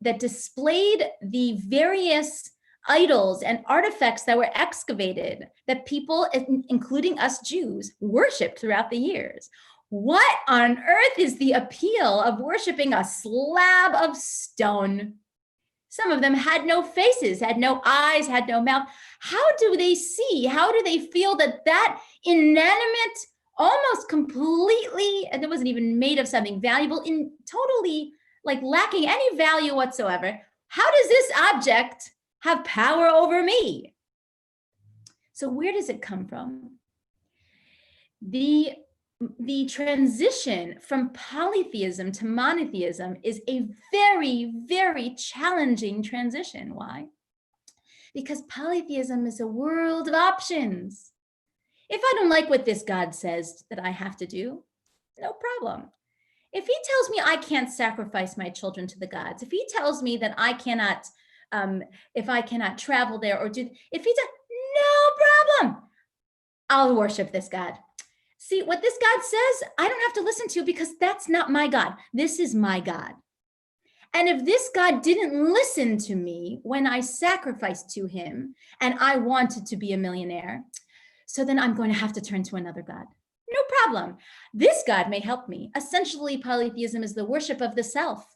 that displayed the various idols and artifacts that were excavated that people, including us Jews, worshiped throughout the years. What on earth is the appeal of worshiping a slab of stone? Some of them had no faces, had no eyes, had no mouth. How do they see? How do they feel that inanimate, almost completely, and it wasn't even made of something valuable, in totally like lacking any value whatsoever? How does this object have power over me? So where does it come from? The transition from polytheism to monotheism is a very, very challenging transition. Why? Because polytheism is a world of options. If I don't like what this God says that I have to do, no problem. If he tells me I can't sacrifice my children to the gods, if he tells me that I cannot, if I cannot travel there or do, if he does, no problem. I'll worship this God. See, what this God says, I don't have to listen to because that's not my God. This is my God. And if this God didn't listen to me when I sacrificed to him and I wanted to be a millionaire, so then I'm going to have to turn to another God. No problem. This God may help me. Essentially, polytheism is the worship of the self.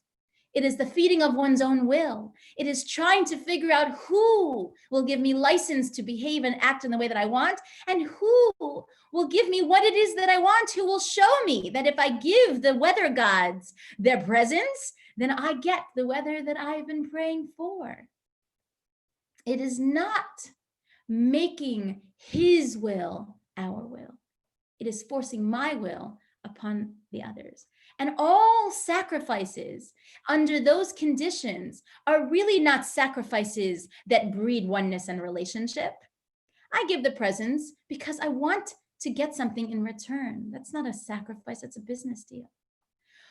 It is the feeding of one's own will. It is trying to figure out who will give me license to behave and act in the way that I want, and who will give me what it is that I want, who will show me that if I give the weather gods their presence, then I get the weather that I've been praying for. It is not making his will our will. It is forcing my will upon the others. And all sacrifices under those conditions are really not sacrifices that breed oneness and relationship. I give the presents because I want to get something in return. That's not a sacrifice, it's a business deal.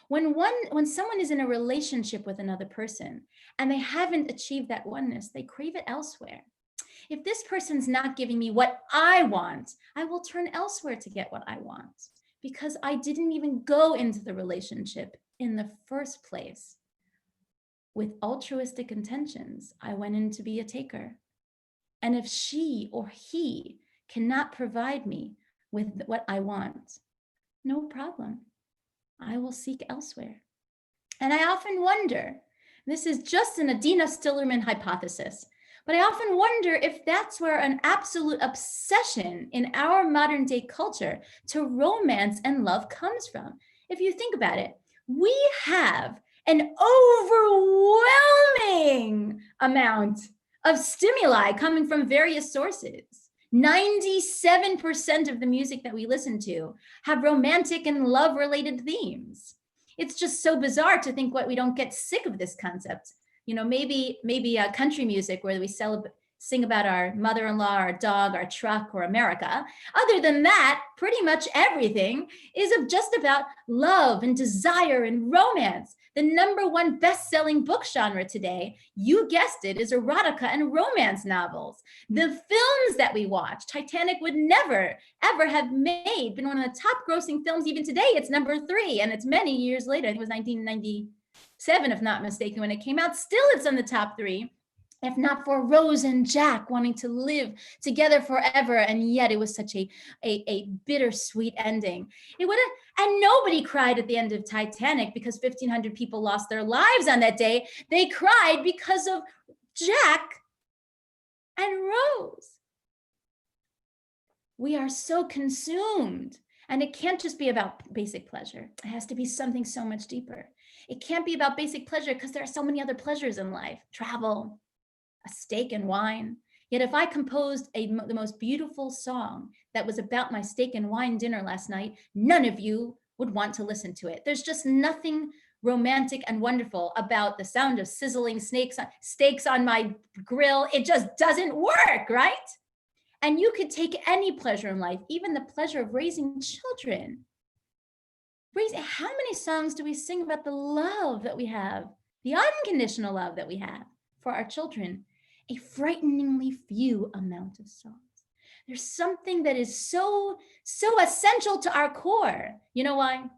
When someone is in a relationship with another person and they haven't achieved that oneness, they crave it elsewhere. If this person's not giving me what I want, I will turn elsewhere to get what I want because I didn't even go into the relationship in the first place with altruistic intentions. I went in to be a taker. And if she or he cannot provide me with what I want, no problem. I will seek elsewhere. And I often wonder, this is just an Adina Stillerman hypothesis, But I often wonder if that's where an absolute obsession in our modern day culture to romance and love comes from. If you think about it, we have an overwhelming amount of stimuli coming from various sources. 97% of the music that we listen to have romantic and love related themes. It's just so bizarre to think what we don't get sick of this concept. You know, maybe country music where we sing about our mother-in-law, our dog, our truck, or America. Other than that, pretty much everything is just about love and desire and romance. The #1 best-selling book genre today, you guessed it, is erotica and romance novels. The films that we watch, Titanic would never, ever have been one of the top grossing films. Even today, it's #3, and it's many years later. I think it was 1997, if not mistaken, when it came out. Still, it's on the top 3. If not for Rose and Jack wanting to live together forever, and yet it was such a bittersweet ending. It would have, and nobody cried at the end of Titanic because 1,500 people lost their lives on that day. They cried because of Jack and Rose. We are so consumed, and it can't just be about basic pleasure. It has to be something so much deeper. It can't be about basic pleasure because there are so many other pleasures in life: travel, a steak and wine. Yet if I composed the most beautiful song that was about my steak and wine dinner last night, none of you would want to listen to it. There's just nothing romantic and wonderful about the sound of sizzling steaks on my grill. It just doesn't work, right? And you could take any pleasure in life, even the pleasure of raising children. How many songs do we sing about the love that we have, the unconditional love that we have for our children? A frighteningly few amount of songs. There's something that is so essential to our core. You know why?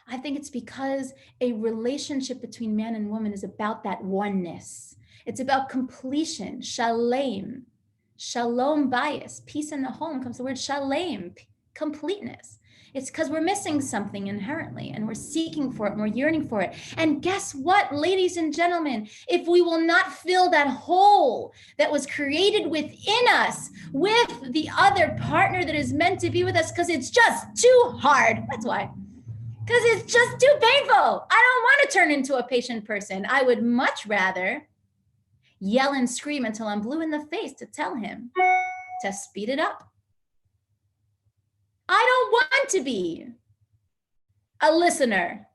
I think it's because a relationship between man and woman is about that oneness. It's about completion, shalom. Shalom bias, peace in the home comes the word shalom, completeness. It's because we're missing something inherently, and we're seeking for it, and we're yearning for it. And guess what, ladies and gentlemen? If we will not fill that hole that was created within us with the other partner that is meant to be with us, because it's just too hard. That's why. Because it's just too painful. I don't want to turn into a patient person. I would much rather yell and scream until I'm blue in the face to tell him to speed it up. I don't want to be a listener.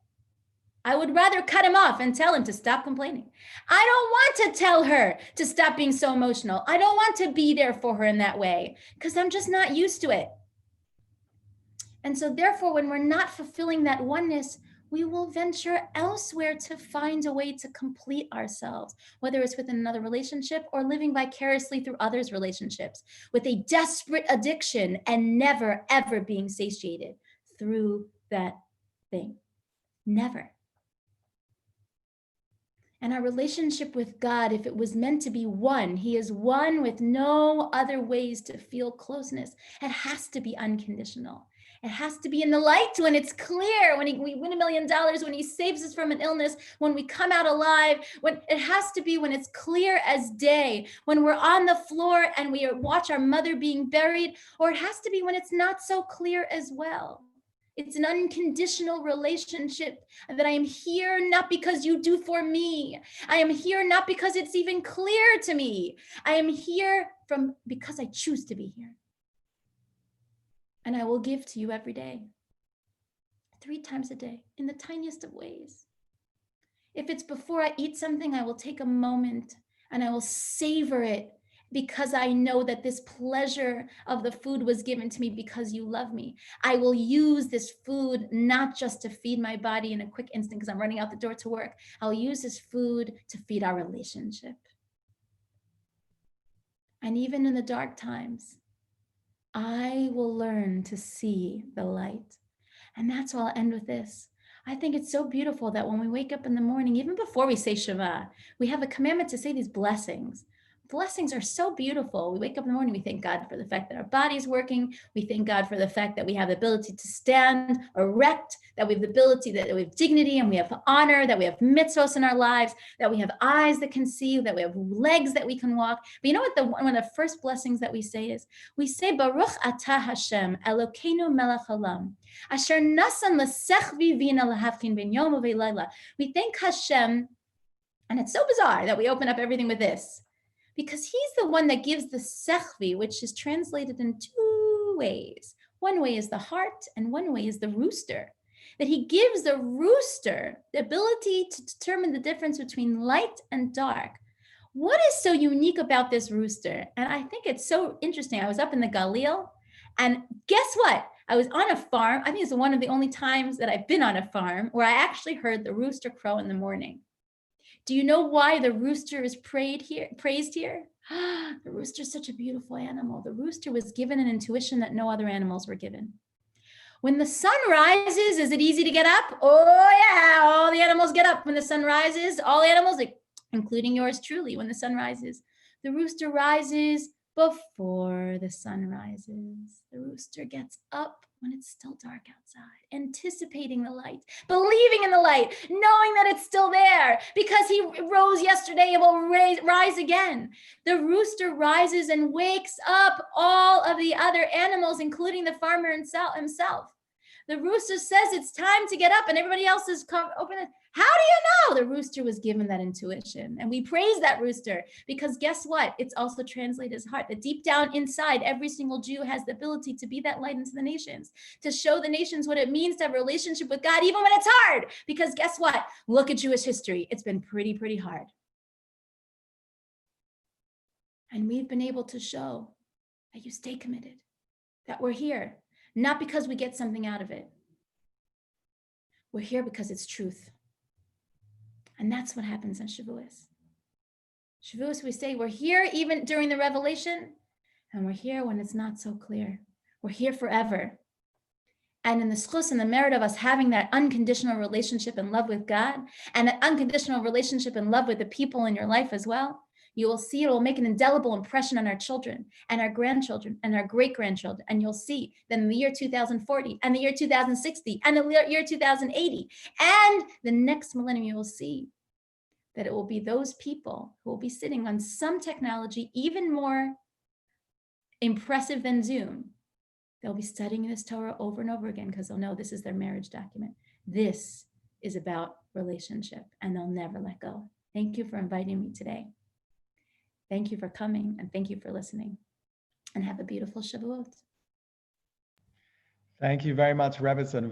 I would rather cut him off and tell him to stop complaining. I don't want to tell her to stop being so emotional. I don't want to be there for her in that way because I'm just not used to it. And so therefore, when we're not fulfilling that oneness, we will venture elsewhere to find a way to complete ourselves, whether it's within another relationship or living vicariously through others' relationships, with a desperate addiction and never, ever being satiated through that thing. Never. And our relationship with God, if it was meant to be one, He is one with no other ways to feel closeness. It has to be unconditional. It has to be in the light when it's clear, when we win $1 million, when He saves us from an illness, when we come out alive, when it has to be when it's clear as day, when we're on the floor and we watch our mother being buried, or it has to be when it's not so clear as well. It's an unconditional relationship that I am here not because you do for me. I am here not because it's even clear to me. I am here because I choose to be here. And I will give to you every day, 3 times a day, in the tiniest of ways. If it's before I eat something, I will take a moment and I will savor it because I know that this pleasure of the food was given to me because you love me. I will use this food not just to feed my body in a quick instant because I'm running out the door to work. I'll use this food to feed our relationship. And even in the dark times, I will learn to see the light. And that's why I'll end with this. I think it's so beautiful that when we wake up in the morning, even before we say Shema, we have a commandment to say these blessings. blessings are so beautiful. We wake up in the morning, we thank God for the fact that our body's working. We thank God for the fact that we have the ability to stand erect, that we have the ability, that we have dignity and we have honor, that we have mitzvos in our lives, that we have eyes that can see, that we have legs that we can walk. But you know what, one of the first blessings that we say is, we say, Baruch atah Hashem, Elokeinu melech haolam, asher nasan l'sechvi vina lahavkin ben yom u'veilayla. We thank Hashem. And it's so bizarre that we open up everything with this, because he's the one that gives the sechvi, which is translated in two ways. One way is the heart, and one way is the rooster. That he gives the rooster the ability to determine the difference between light and dark. What is so unique about this rooster? And I think it's so interesting. I was up in the Galil, and guess what? I was on a farm. I think it's one of the only times that I've been on a farm where I actually heard the rooster crow in the morning. Do you know why the rooster is praised here? The rooster is such a beautiful animal. The rooster was given an intuition that no other animals were given. When the sun rises, is it easy to get up? Oh yeah, all the animals get up when the sun rises. All animals, including yours truly, when the sun rises. The rooster rises before the sun rises. The rooster gets up when it's still dark outside, anticipating the light, believing in the light, knowing that it's still there, because he rose yesterday and will rise again. The rooster rises and wakes up all of the other animals, including the farmer himself. The rooster says it's time to get up, and everybody else is open. How do you know? The rooster was given that intuition, and we praise that rooster, because guess what? It's also translated as heart, that deep down inside, every single Jew has the ability to be that light into the nations, to show the nations what it means to have a relationship with God, even when it's hard. Because guess what? Look at Jewish history. It's been pretty hard. And we've been able to show that you stay committed, that we're here, not because we get something out of it. We're here because it's truth. And that's what happens on Shavuos. Shavuos, we say we're here even during the revelation, and we're here when it's not so clear. We're here forever. And in the schus and the merit of us having that unconditional relationship and love with God, and that unconditional relationship and love with the people in your life as well, you will see it will make an indelible impression on our children and our grandchildren and our great-grandchildren. And you'll see that in the year 2040 and the year 2060 and the year 2080 and the next millennium, you will see that it will be those people who will be sitting on some technology even more impressive than Zoom. They'll be studying this Torah over and over again because they'll know this is their marriage document. This is about relationship, and they'll never let go. Thank you for inviting me today. Thank you for coming, and thank you for listening. And have a beautiful Shavuot. Thank you very much, Rebbetzin.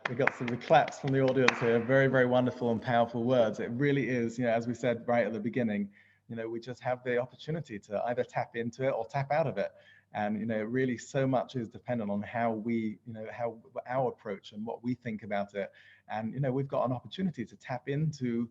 We got some claps from the audience here. Very wonderful and powerful words. It really is, as we said right at the beginning, we just have the opportunity to either tap into it or tap out of it. And, really so much is dependent on how we, how our approach and what we think about it. And, we've got an opportunity to tap into,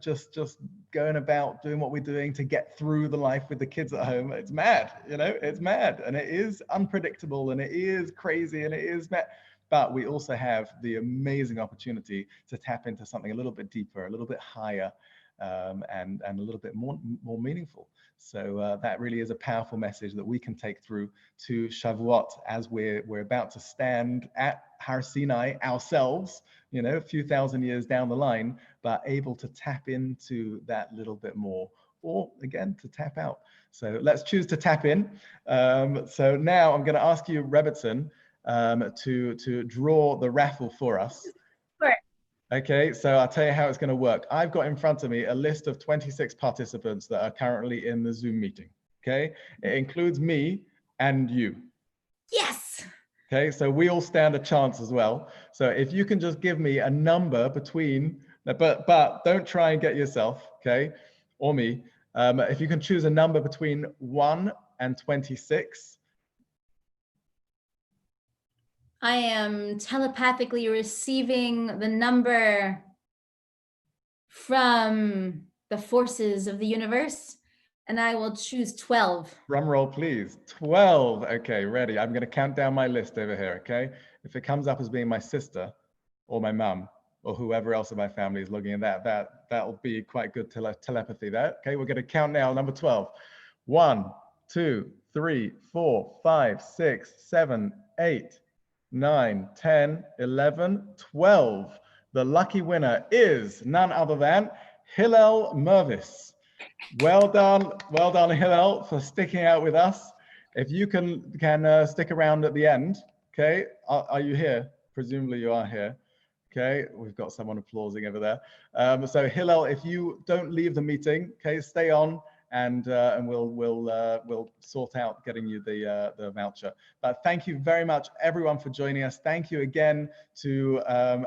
just going about doing what we're doing to get through the life with the kids at home. It's mad, it's mad, and it is unpredictable, and it is crazy, and it is mad. But we also have the amazing opportunity to tap into something a little bit deeper, a little bit higher, and a little bit more meaningful. So that really is a powerful message that we can take through to Shavuot as we're about to stand at Har Sinai ourselves, a few thousand years down the line, but able to tap into that little bit more, or again, to tap out. So let's choose to tap in. So now I'm going to ask you, Rebbetzin, to draw the raffle for us. Sure. Okay, so I'll tell you how it's going to work. I've got in front of me a list of 26 participants that are currently in the Zoom meeting. Okay, it includes me and you. Yes. Okay, so we all stand a chance as well. So if you can just give me a number between, but don't try and get yourself, okay, or me. If you can choose a number between 1 and 26. I am telepathically receiving the number from the forces of the universe, and I will choose 12. Drum roll, please. 12. Okay, ready. I'm going to count down my list over here, okay? If it comes up as being my sister or my mum, or whoever else in my family is logging in. That'll be quite good telepathy there. Okay, we're going to count now. Number 12. 1, 2, 3, 4, 5, 6, 7, 8, 9, 10, 11, 12. The lucky winner is none other than Hillel Mervis. Well done, Hillel, for sticking out with us. If you can stick around at the end, okay? Are you here? Presumably you are here. Okay, we've got someone applauding over there. So Hillel, if you don't leave the meeting, okay, stay on, and we'll sort out getting you the voucher. But thank you very much, everyone, for joining us. Thank you again to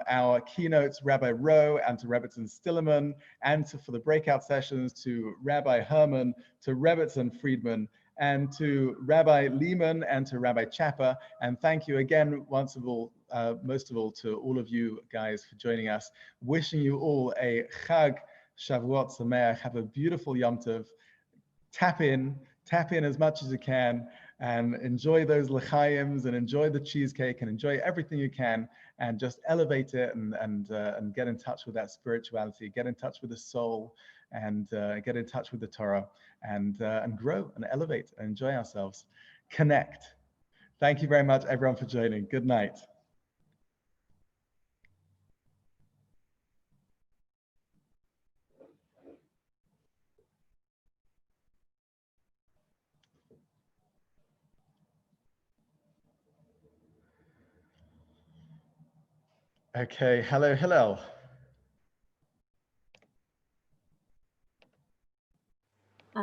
our keynotes, Rabbi Rowe, and to Rebbitzin Stillerman, and for the breakout sessions to Rabbi Herman, to Rebbitzin Friedman, and to Rabbi Lehman and to Rabbi Chapa. And thank you again, most of all, to all of you guys for joining us. Wishing you all a Chag Shavuot Sameach. Have a beautiful Yom Tov. Tap in as much as you can, and enjoy those l'chaims, and enjoy the cheesecake, and enjoy everything you can, and just elevate it, and get in touch with that spirituality, get in touch with the soul, and get in touch with the Torah, and grow and elevate and enjoy ourselves. Connect. Thank you very much, everyone, for joining. Good night. Okay, hello, Hillel.